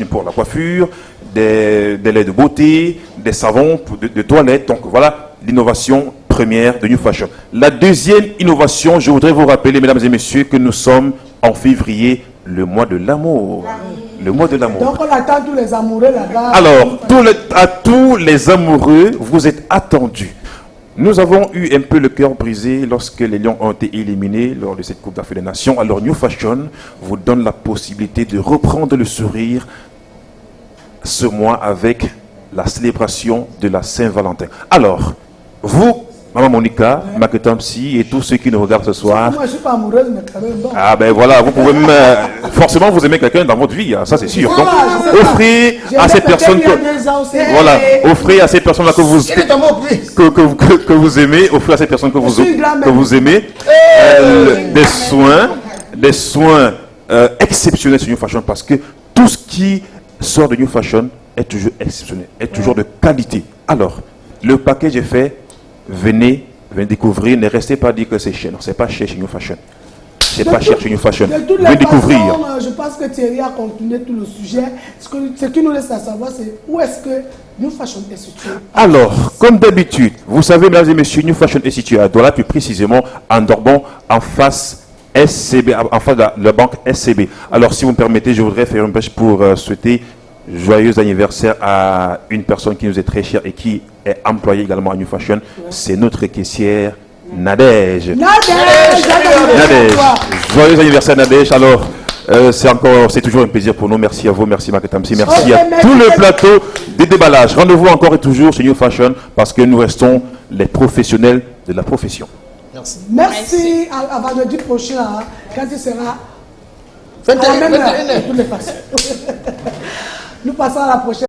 S10: pour la coiffure, des laits de beauté, des savons de toilette. Donc voilà l'innovation première de New Fashion. La deuxième innovation, je voudrais vous rappeler, mesdames et messieurs, que nous sommes en février, le mois de l'amour. Le mois de l'amour.
S3: Donc on attend tous les amoureux là-bas.
S10: Alors, à tous les amoureux, vous êtes attendus. Nous avons eu un peu le cœur brisé lorsque les Lions ont été éliminés lors de cette Coupe d'Afrique des Nations. Alors, New Fashion vous donne la possibilité de reprendre le sourire ce mois avec la célébration de la Saint-Valentin. Alors, vous, Maman Monica, Maketamsi et tous ceux qui nous regardent ce soir.
S3: Moi je suis pas amoureuse, mais quand même bon.
S10: Ah ben voilà, vous pouvez même forcément vous aimez quelqu'un dans votre vie, hein, ça c'est sûr. Donc, offrez à ces personnes voilà, offrez à ces personnes-là que vous aimez, offrez à ces personnes que vous aimez des soins exceptionnels sur New Fashion parce que tout ce qui sort de New Fashion est toujours exceptionnel, est toujours de qualité. Alors, le package est fait. Venez découvrir, ne restez pas dire que c'est cher. Non, c'est pas cher chez New Fashion. C'est pas cher chez New Fashion. Venez découvrir.
S3: Je pense que Thierry a continué tout le sujet. Ce qui nous laisse à savoir, c'est où est-ce que New Fashion est situé.
S10: Alors, comme d'habitude, vous savez, mesdames et messieurs, New Fashion est situé à Douala, plus précisément à Ndorbon, en face SCB, en face de la banque SCB. Alors, si vous me permettez, je voudrais faire une brèche pour souhaiter joyeux anniversaire à une personne qui nous est très chère et qui est employée également à New Fashion. C'est notre caissière Nadège. Nadège. Joyeux anniversaire Nadège. Alors, c'est toujours un plaisir pour nous. Merci à vous, merci Maketamsi, merci à tout le plateau des déballages. Rendez-vous encore et toujours chez New Fashion parce que nous restons les professionnels de la profession.
S3: Merci. À vendredi prochain, hein, quand il sera à la même heure, de toutes les façons. Nous passons à la prochaine.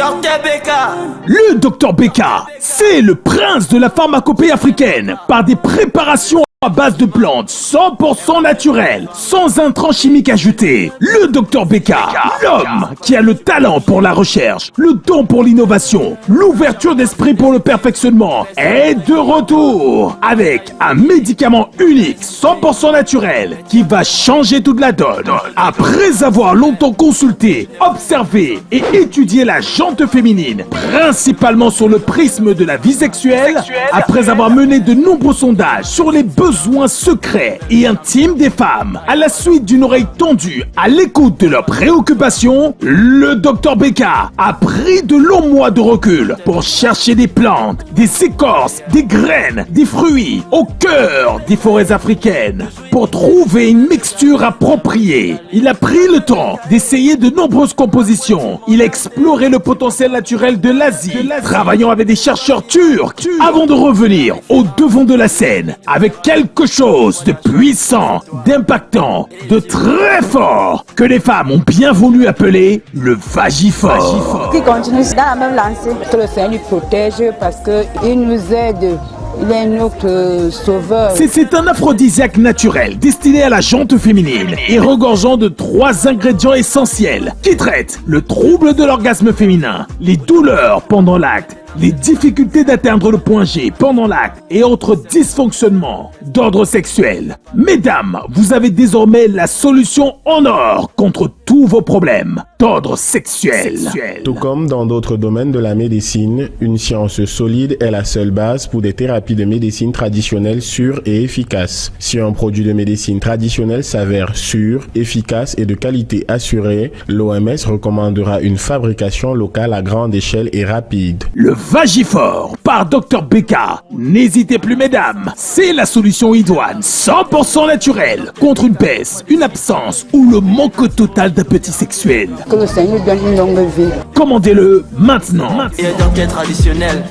S11: Dr Beka.
S8: Le Dr Beka, c'est le prince de la pharmacopée africaine par des préparations à base de plantes 100% naturelles, sans intrants chimiques ajoutés. Le Dr Beka, l'homme qui a le talent pour la recherche, le don pour l'innovation, l'ouverture d'esprit pour le perfectionnement, est de retour avec un médicament unique 100% naturel qui va changer toute la donne. Après avoir longtemps consulté, observé et étudié la jante féminine, principalement sur le prisme de la vie sexuelle, après avoir mené de nombreux sondages sur les besoins secrets et intimes des femmes, à la suite d'une oreille tendue à l'écoute de leurs préoccupations, le Dr Beka a pris de longs mois de recul pour chercher des plantes, des écorces, des graines, des fruits au cœur des forêts africaines pour trouver une mixture appropriée. Il a pris le temps d'essayer de nombreuses compositions. Il a exploré le potentiel naturel de l'Asie, travaillant avec des chercheurs turcs avant de revenir au devant de la scène avec quelque chose de puissant, d'impactant, de très fort que les femmes ont bien voulu appeler le Vagifort.
S6: Qui continue dans la même lancée. Que le Seigneur nous protège parce qu'il nous aide. Il est notre sauveur.
S8: C'est un aphrodisiaque naturel destiné à la jante féminine et regorgeant de 3 ingrédients essentiels qui traitent le trouble de l'orgasme féminin, les douleurs pendant l'acte, les difficultés d'atteindre le point G pendant l'acte et autres dysfonctionnements d'ordre sexuel. Mesdames, vous avez désormais la solution en or contre tous vos problèmes d'ordre sexuel.
S12: Tout comme dans d'autres domaines de la médecine, une science solide est la seule base pour des thérapies de médecine traditionnelle sûres et efficaces. Si un produit de médecine traditionnelle s'avère sûr, efficace et de qualité assurée, l'OMS recommandera une fabrication locale à grande échelle et rapide.
S8: Le Vagifort par Dr Beka. N'hésitez plus mesdames, c'est la solution idoine 100% naturelle contre une baisse, une absence ou le manque total d'appétit sexuel.
S6: Que le Seigneur donne une longue vie.
S8: Commandez-le maintenant.
S11: Et donc est traditionnel.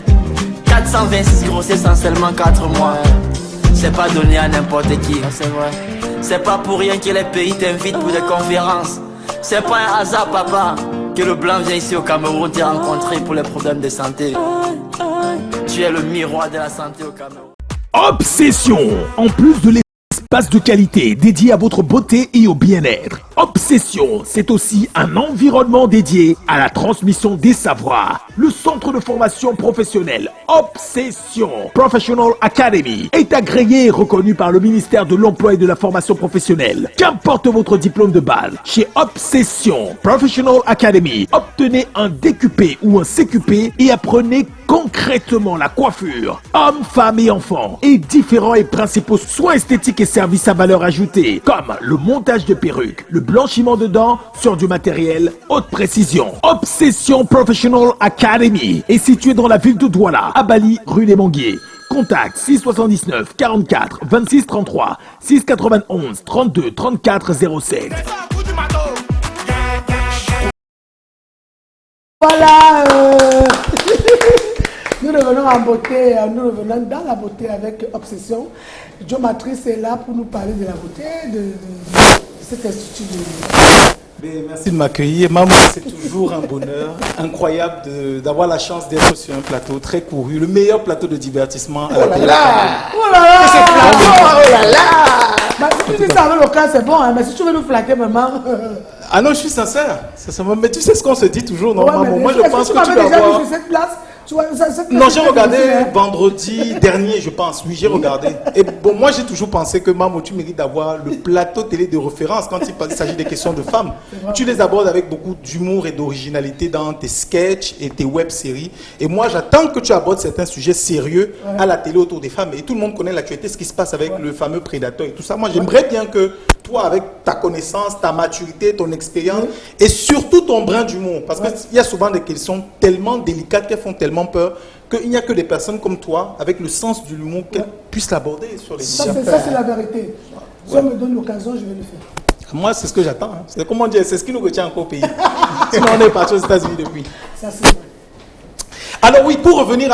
S11: 426 grossesses en seulement 4 mois. C'est pas donné à n'importe qui. C'est vrai. C'est pas pour rien que les pays t'invitent pour des conférences. C'est pas un hasard, papa, que le blanc vient ici au Cameroun te rencontrer pour les problèmes de santé. Tu es le miroir de la santé au Cameroun.
S8: Obsession. En plus de l'espace de qualité dédié à votre beauté et au bien-être, Obsession, c'est aussi un environnement dédié à la transmission des savoirs. Le centre de formation professionnelle Obsession Professional Academy est agréé et reconnu par le ministère de l'Emploi et de la Formation professionnelle. Qu'importe votre diplôme de base, chez Obsession Professional Academy, obtenez un DQP ou un CQP et apprenez concrètement la coiffure, hommes, femmes et enfants, et différents et principaux soins esthétiques et services à valeur ajoutée, comme le montage de perruques, le blanchiment de dents sur du matériel haute précision. Obsession Professional Academy est située dans la ville de Douala, à Bali, rue des Manguiers. Contact 679 44 26 33 691 32 34 07.
S3: Voilà, nous revenons en beauté, nous revenons dans la beauté avec Obsession. Joe Matrice est là pour nous parler de la beauté de cet institut de...
S13: Merci de m'accueillir. Maman, c'est toujours un bonheur incroyable d'avoir la chance d'être sur un plateau très couru, le meilleur plateau de divertissement à la télé.
S3: Oh là là! Oh là là! Bah, si tu dis ça avec le cas, c'est bon, hein, mais si tu veux nous flatter, maman...
S13: Ah non, je suis sincère. Mais tu sais ce qu'on se dit toujours, non, maman? Moi, je pense que tu dois
S3: déjà
S13: avoir...
S3: vu sur cette place.
S13: Non, j'ai regardé vendredi dernier, je pense. Oui, j'ai regardé. Et bon, moi, j'ai toujours pensé que, maman, tu mérites d'avoir le plateau télé de référence quand il s'agit des questions de femmes. Tu les abordes avec beaucoup d'humour et d'originalité dans tes sketchs et tes web-séries. Et moi, j'attends que tu abordes certains sujets sérieux à la télé autour des femmes. Et tout le monde connaît l'actualité, ce qui se passe avec le fameux prédateur et tout ça. Moi, j'aimerais bien que toi, avec ta connaissance, ta maturité, ton expérience et surtout ton brin d'humour, parce qu'il y a souvent des questions tellement délicates qu'elles font tellement peur qu'il n'y a que des personnes comme toi, avec le sens de l'humour, qui puissent l'aborder sur les
S3: Ça, c'est la vérité. Si on me donne l'occasion, je vais le faire.
S13: Moi, c'est ce que j'attends. Hein. C'est ce qui nous retient encore au pays. Sinon, on est parti aux États-Unis depuis.
S3: Ça, c'est vrai.
S13: Alors oui, pour revenir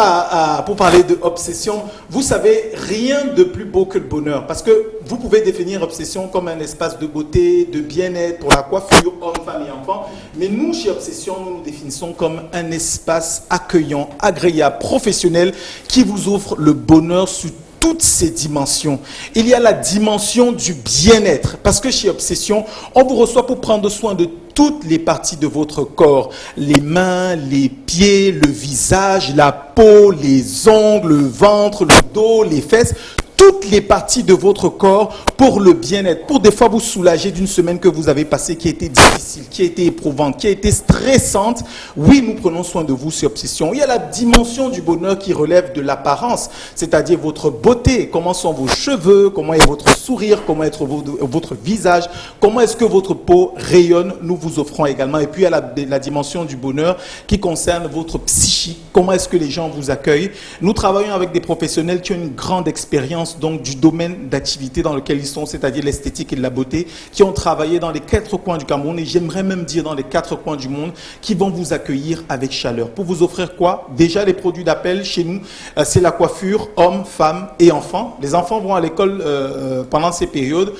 S13: pour parler de obsession, vous savez, rien de plus beau que le bonheur. Parce que vous pouvez définir obsession comme un espace de beauté, de bien-être pour la coiffure, hommes, femmes et enfants. Mais nous, chez Obsession, nous nous définissons comme un espace accueillant, agréable, professionnel qui vous offre le bonheur sur toutes ces dimensions. Il y a la dimension du bien-être, parce que chez Obsession, on vous reçoit pour prendre soin de toutes les parties de votre corps, les mains, les pieds, le visage, la peau, les ongles, le ventre, le dos, les fesses, toutes les parties de votre corps pour le bien-être, pour des fois vous soulager d'une semaine que vous avez passée qui a été difficile, qui a été éprouvante, qui a été stressante. Oui, nous prenons soin de vous sur Obsession. Il y a la dimension du bonheur qui relève de l'apparence, c'est-à-dire votre beauté, comment sont vos cheveux, comment est votre sourire, comment est votre visage, comment est-ce que votre peau rayonne, nous vous offrons également. Et puis il y a la dimension du bonheur qui concerne votre psychique, comment est-ce que les gens vous accueillent. Nous travaillons avec des professionnels qui ont une grande expérience donc du domaine d'activité dans lequel ils sont, c'est-à-dire l'esthétique et la beauté, qui ont travaillé dans les 4 coins du Cameroun et j'aimerais même dire dans les 4 coins du monde, qui vont vous accueillir avec chaleur. Pour vous offrir quoi? Déjà les produits d'appel chez nous, c'est la coiffure hommes, femmes et enfants. Les enfants vont à l'école pendant ces périodes.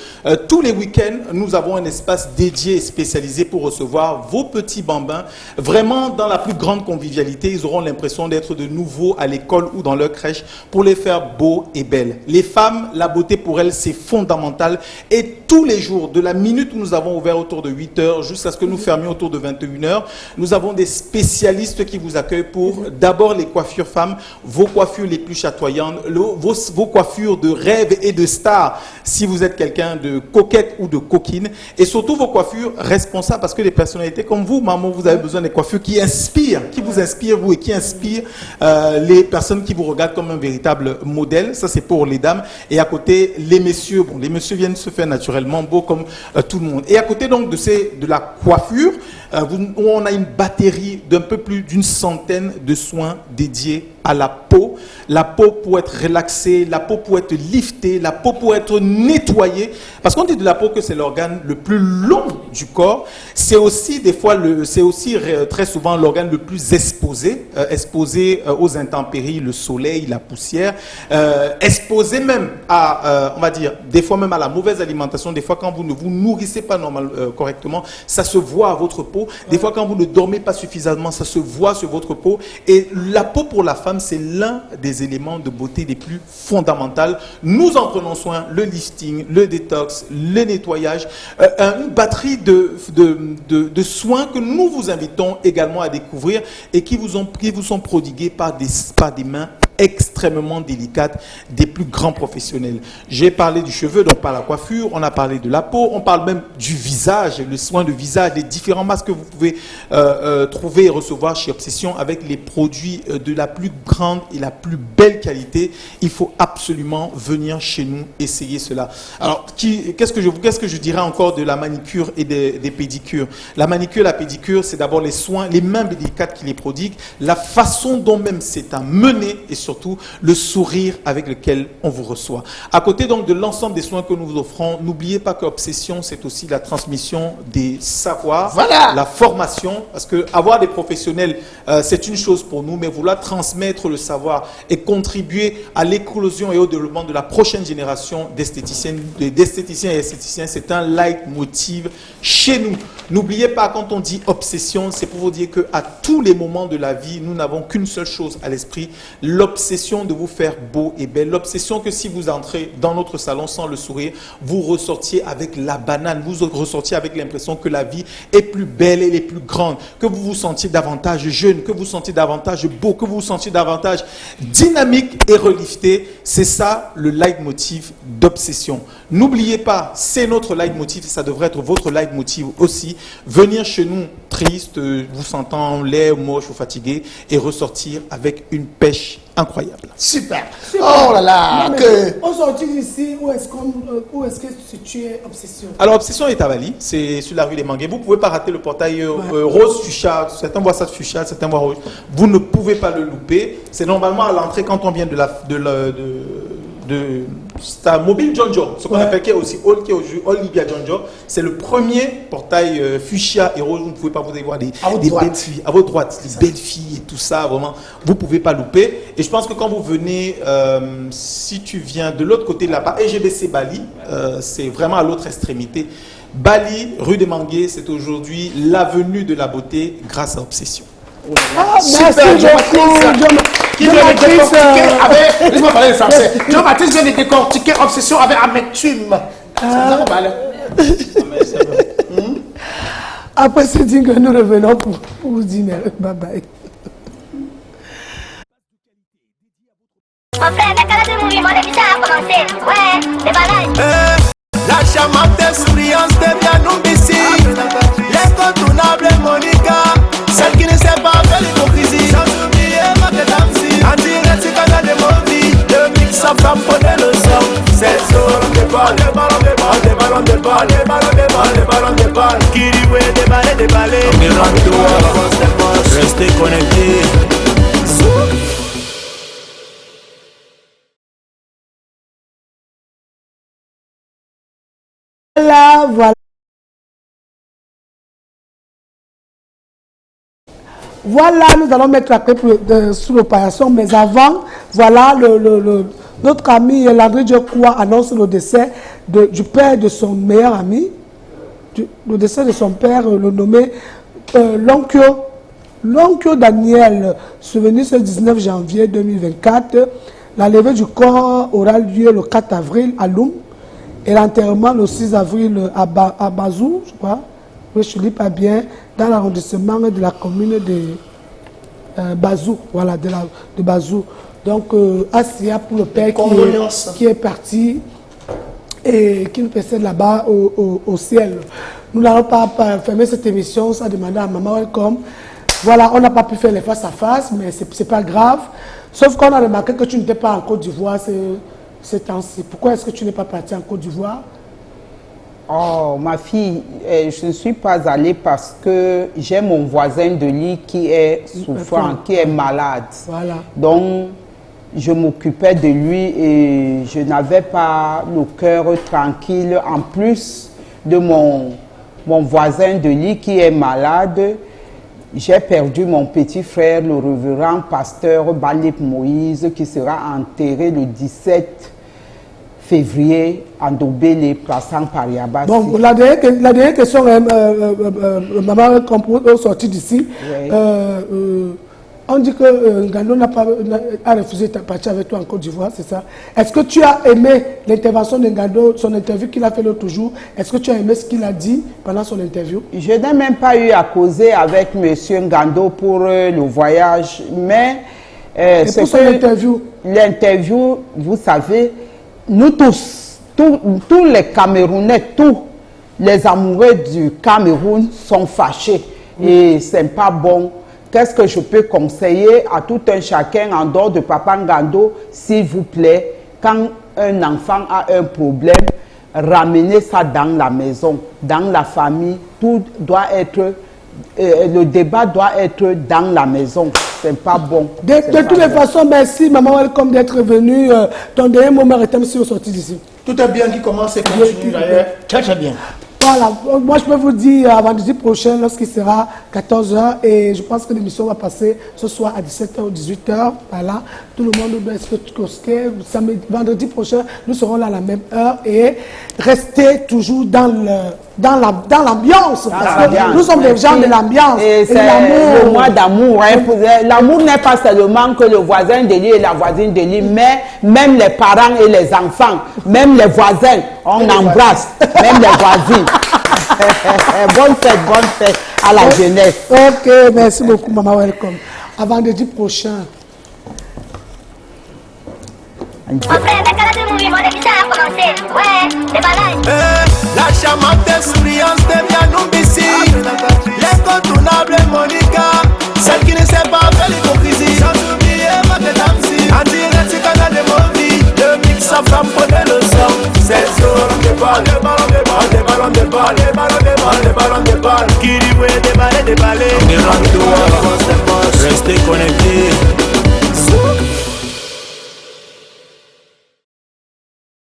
S13: Tous les week-ends, nous avons un espace dédié et spécialisé pour recevoir vos petits bambins. Vraiment dans la plus grande convivialité, ils auront l'impression d'être de nouveau à l'école ou dans leur crèche pour les faire beaux et belles. Les femmes, la beauté pour elles, c'est fondamental. Et tous les jours, de la minute où nous avons ouvert autour de 8 heures jusqu'à ce que nous fermions autour de 21 heures, nous avons des spécialistes qui vous accueillent pour d'abord les coiffures femmes, vos coiffures les plus chatoyantes, vos coiffures de rêve et de star, si vous êtes quelqu'un de coquette ou de coquine, et surtout vos coiffures responsables, parce que les personnalités comme vous, maman, vous avez besoin des coiffures qui inspirent, qui vous inspirent vous et qui inspirent les personnes qui vous regardent comme un véritable modèle. Ça, c'est pour les dames. Et à côté, les messieurs, bon, les messieurs viennent se faire naturellement beaux comme tout le monde. Et à côté donc de la coiffure, on a une batterie d'un peu plus d'une centaine de soins dédiés à la peau. La peau pour être relaxée, la peau pour être liftée, la peau pour être nettoyée. Parce qu'on dit de la peau que c'est l'organe le plus long du corps. C'est aussi des fois, très souvent l'organe le plus exposé aux intempéries, le soleil, la poussière, exposé même à, on va dire, des fois même à la mauvaise alimentation. Des fois quand vous ne vous nourrissez pas correctement, ça se voit à votre peau. Des fois quand vous ne dormez pas suffisamment, ça se voit sur votre peau. Et la peau pour la femme, c'est l'un des éléments de beauté les plus fondamentaux. Nous en prenons soin, le lifting, le détox, le nettoyage, une batterie de soins que nous vous invitons également à découvrir et qui vous sont prodigués par des mains extrêmement délicates des plus grands professionnels. J'ai parlé du cheveu, donc par la coiffure, on a parlé de la peau, on parle même du visage, le soin de visage, les différents masques que vous pouvez trouver et recevoir chez Obsession avec les produits de la plus grande et la plus belle qualité. Il faut absolument venir chez nous essayer cela. Alors, qu'est-ce que je dirais encore de la manicure et des pédicures? La manicure et la pédicure, c'est d'abord les soins, les mains délicates qui les prodiguent, la façon dont même c'est à mener et surtout le sourire avec lequel on vous reçoit. À côté donc de l'ensemble des soins que nous vous offrons, n'oubliez pas qu'Obsession, c'est aussi la transmission des savoirs,
S2: voilà,
S13: la formation, parce que avoir des professionnels, c'est une chose pour nous, mais vouloir transmettre le savoir et contribuer à l'éclosion et au développement de la prochaine génération d'esthéticiens et esthéticiens, c'est un leitmotiv chez nous. N'oubliez pas, quand on dit obsession, c'est pour vous dire qu'à tous les moments de la vie, nous n'avons qu'une seule chose à l'esprit, l'obsession de vous faire beau et belle, l'obsession que si vous entrez dans notre salon sans le sourire, vous ressortiez avec la banane, vous ressortiez avec l'impression que la vie est plus belle et plus grande, que vous vous sentiez davantage jeune, que vous vous sentiez davantage beau, que vous vous sentiez davantage dynamique et relifté. C'est ça le leitmotiv d'Obsession. N'oubliez pas, c'est notre leitmotiv et ça devrait être votre leitmotiv aussi. Venir chez nous triste, vous sentant laid, moche ou fatigué et ressortir avec une pêche incroyable.
S2: Super. Oh là là.
S3: Aujourd'hui ici, où est-ce que tu es Obsession?
S13: Alors Obsession est à Bali, c'est sur la rue des Manguets. Vous ne pouvez pas rater le portail rose fuchsia. Certains voient ça fuchsia, certains voient rouge. Vous ne pouvez pas le louper. C'est normalement à l'entrée quand on vient mobile John John, ce qu'on appelle qui est aussi All Libya John John. C'est le premier portail fuchsia et rose. Vous ne pouvez pas vous voir des belles filles à votre droite, des belles filles et tout ça. Vraiment, vous ne pouvez pas louper. Et je pense que quand vous venez, si tu viens de l'autre côté de là-bas, EGBC Bali, c'est vraiment à l'autre extrémité. Bali, rue des Manguiers, c'est aujourd'hui l'avenue de la beauté grâce à Obsession.
S2: Super, qui vient de décortiquer avec... Laisse-moi parler le français. Jean-Baptiste vient de décortiquer Obsession avec Amertume.
S3: Après ce dîner, nous revenons pour vous dîner. Bye bye.
S1: Mon frère, la cara de mouvement, l'émission a commencé. Ouais, déballage.
S11: La charmante souriance devient imbécile. L'incontournable Monica, celle qui ne sait pas faire l'hypocrisie. Sans oublier Madame Si. En direct sur Canal de Movie, le mix en femme prenait le son. C'est le ballon de balle, les ballons de balle, les ballons de balle, les ballons de balle, les ballons de balle. Qui dit ouais, déballer. Restez connectés.
S3: Voilà. Voilà, nous allons mettre la clé sur l'opération, mais avant, voilà, notre ami Landry Diokwa annonce le décès du père de son meilleur ami, le décès de son père, le nommé l'oncle Daniel, survenu ce 19 janvier 2024. La levée du corps aura lieu le 4 avril à Loum. Et l'enterrement le 6 avril à Bazou, je crois, oui, je ne lis pas bien, dans l'arrondissement de la commune de Bazou, voilà, de Bazou. Donc, Assia pour le père qui est parti et qui nous précède là-bas au ciel. Nous n'allons pas fermer cette émission sans demander à Maman Welcome. Voilà, on n'a pas pu faire les face à face, mais ce n'est pas grave. Sauf qu'on a remarqué que tu n'étais pas en Côte d'Ivoire ces temps-ci. Pourquoi est-ce que tu n'es pas partie en Côte d'Ivoire?
S6: Oh, ma fille, je ne suis pas allée parce que j'ai mon voisin de lit qui est souffrant, qui est malade. Voilà. Donc, je m'occupais de lui et je n'avais pas le cœur tranquille. En plus de mon voisin de lit qui est malade, j'ai perdu mon petit frère, le révérend pasteur Balip Moïse, qui sera enterré le 17 février en Dobélé, plaçant Pariabas.
S3: Bon, la dernière question, maman, quand sortie d'ici, on dit que Ngando a refusé de partir avec toi en Côte d'Ivoire, c'est ça? Est-ce que tu as aimé l'intervention de Ngando, son interview qu'il a fait l'autre jour? Est-ce que tu as aimé ce qu'il a dit pendant son interview?
S6: Je n'ai même pas eu à causer avec M. Ngando pour le voyage, mais
S3: pour son interview?
S6: L'interview, vous savez, nous tous les Camerounais, tous les amoureux du Cameroun sont fâchés et ce n'est pas bon. Qu'est-ce que je peux conseiller à tout un chacun en dehors de Papa Ngando, s'il vous plaît, quand un enfant a un problème, ramenez ça dans la maison, dans la famille, tout doit être, le débat doit être dans la maison. C'est pas bon.
S3: De toutes les façons, merci Maman Welcome d'être venue. Ton dernier moment est aussi sorti d'ici.
S2: Tout est bien qui commence et continue d'ailleurs. Très très bien.
S3: Voilà, moi je peux vous dire à vendredi prochain lorsqu'il sera 14h et je pense que l'émission va passer ce soir à 17h ou 18h. Voilà, tout le monde doit être vendredi prochain, nous serons là à la même heure et restez toujours dans l'ambiance. Nous sommes des gens de l'ambiance.
S6: Et c'est le mois d'amour. Hein. L'amour n'est pas seulement que le voisin de lit et la voisine de lit, mais même les parents et les enfants, même les voisins, on embrasse, même les voisines. Bonne fête à la jeunesse.
S3: Ok, merci beaucoup, Maman Welcome. À vendredi prochain.
S1: Mon frère, la cara de mouvement, l'émission a commencé. Ouais, déballage.
S11: La charmante souriance devient imbécile. L'incontournable Monica, celle qui ne sait pas faire l'hypocrisie. Sans oublier Madame Si. En direct sur Canal de Movie, le mix en femme prenait le son. C'est le ballon de balle, les ballons de balle, les ballons de balle, les ballons de balle, les ballons de balle. Qui dit ouais, déballer. Restez connectés.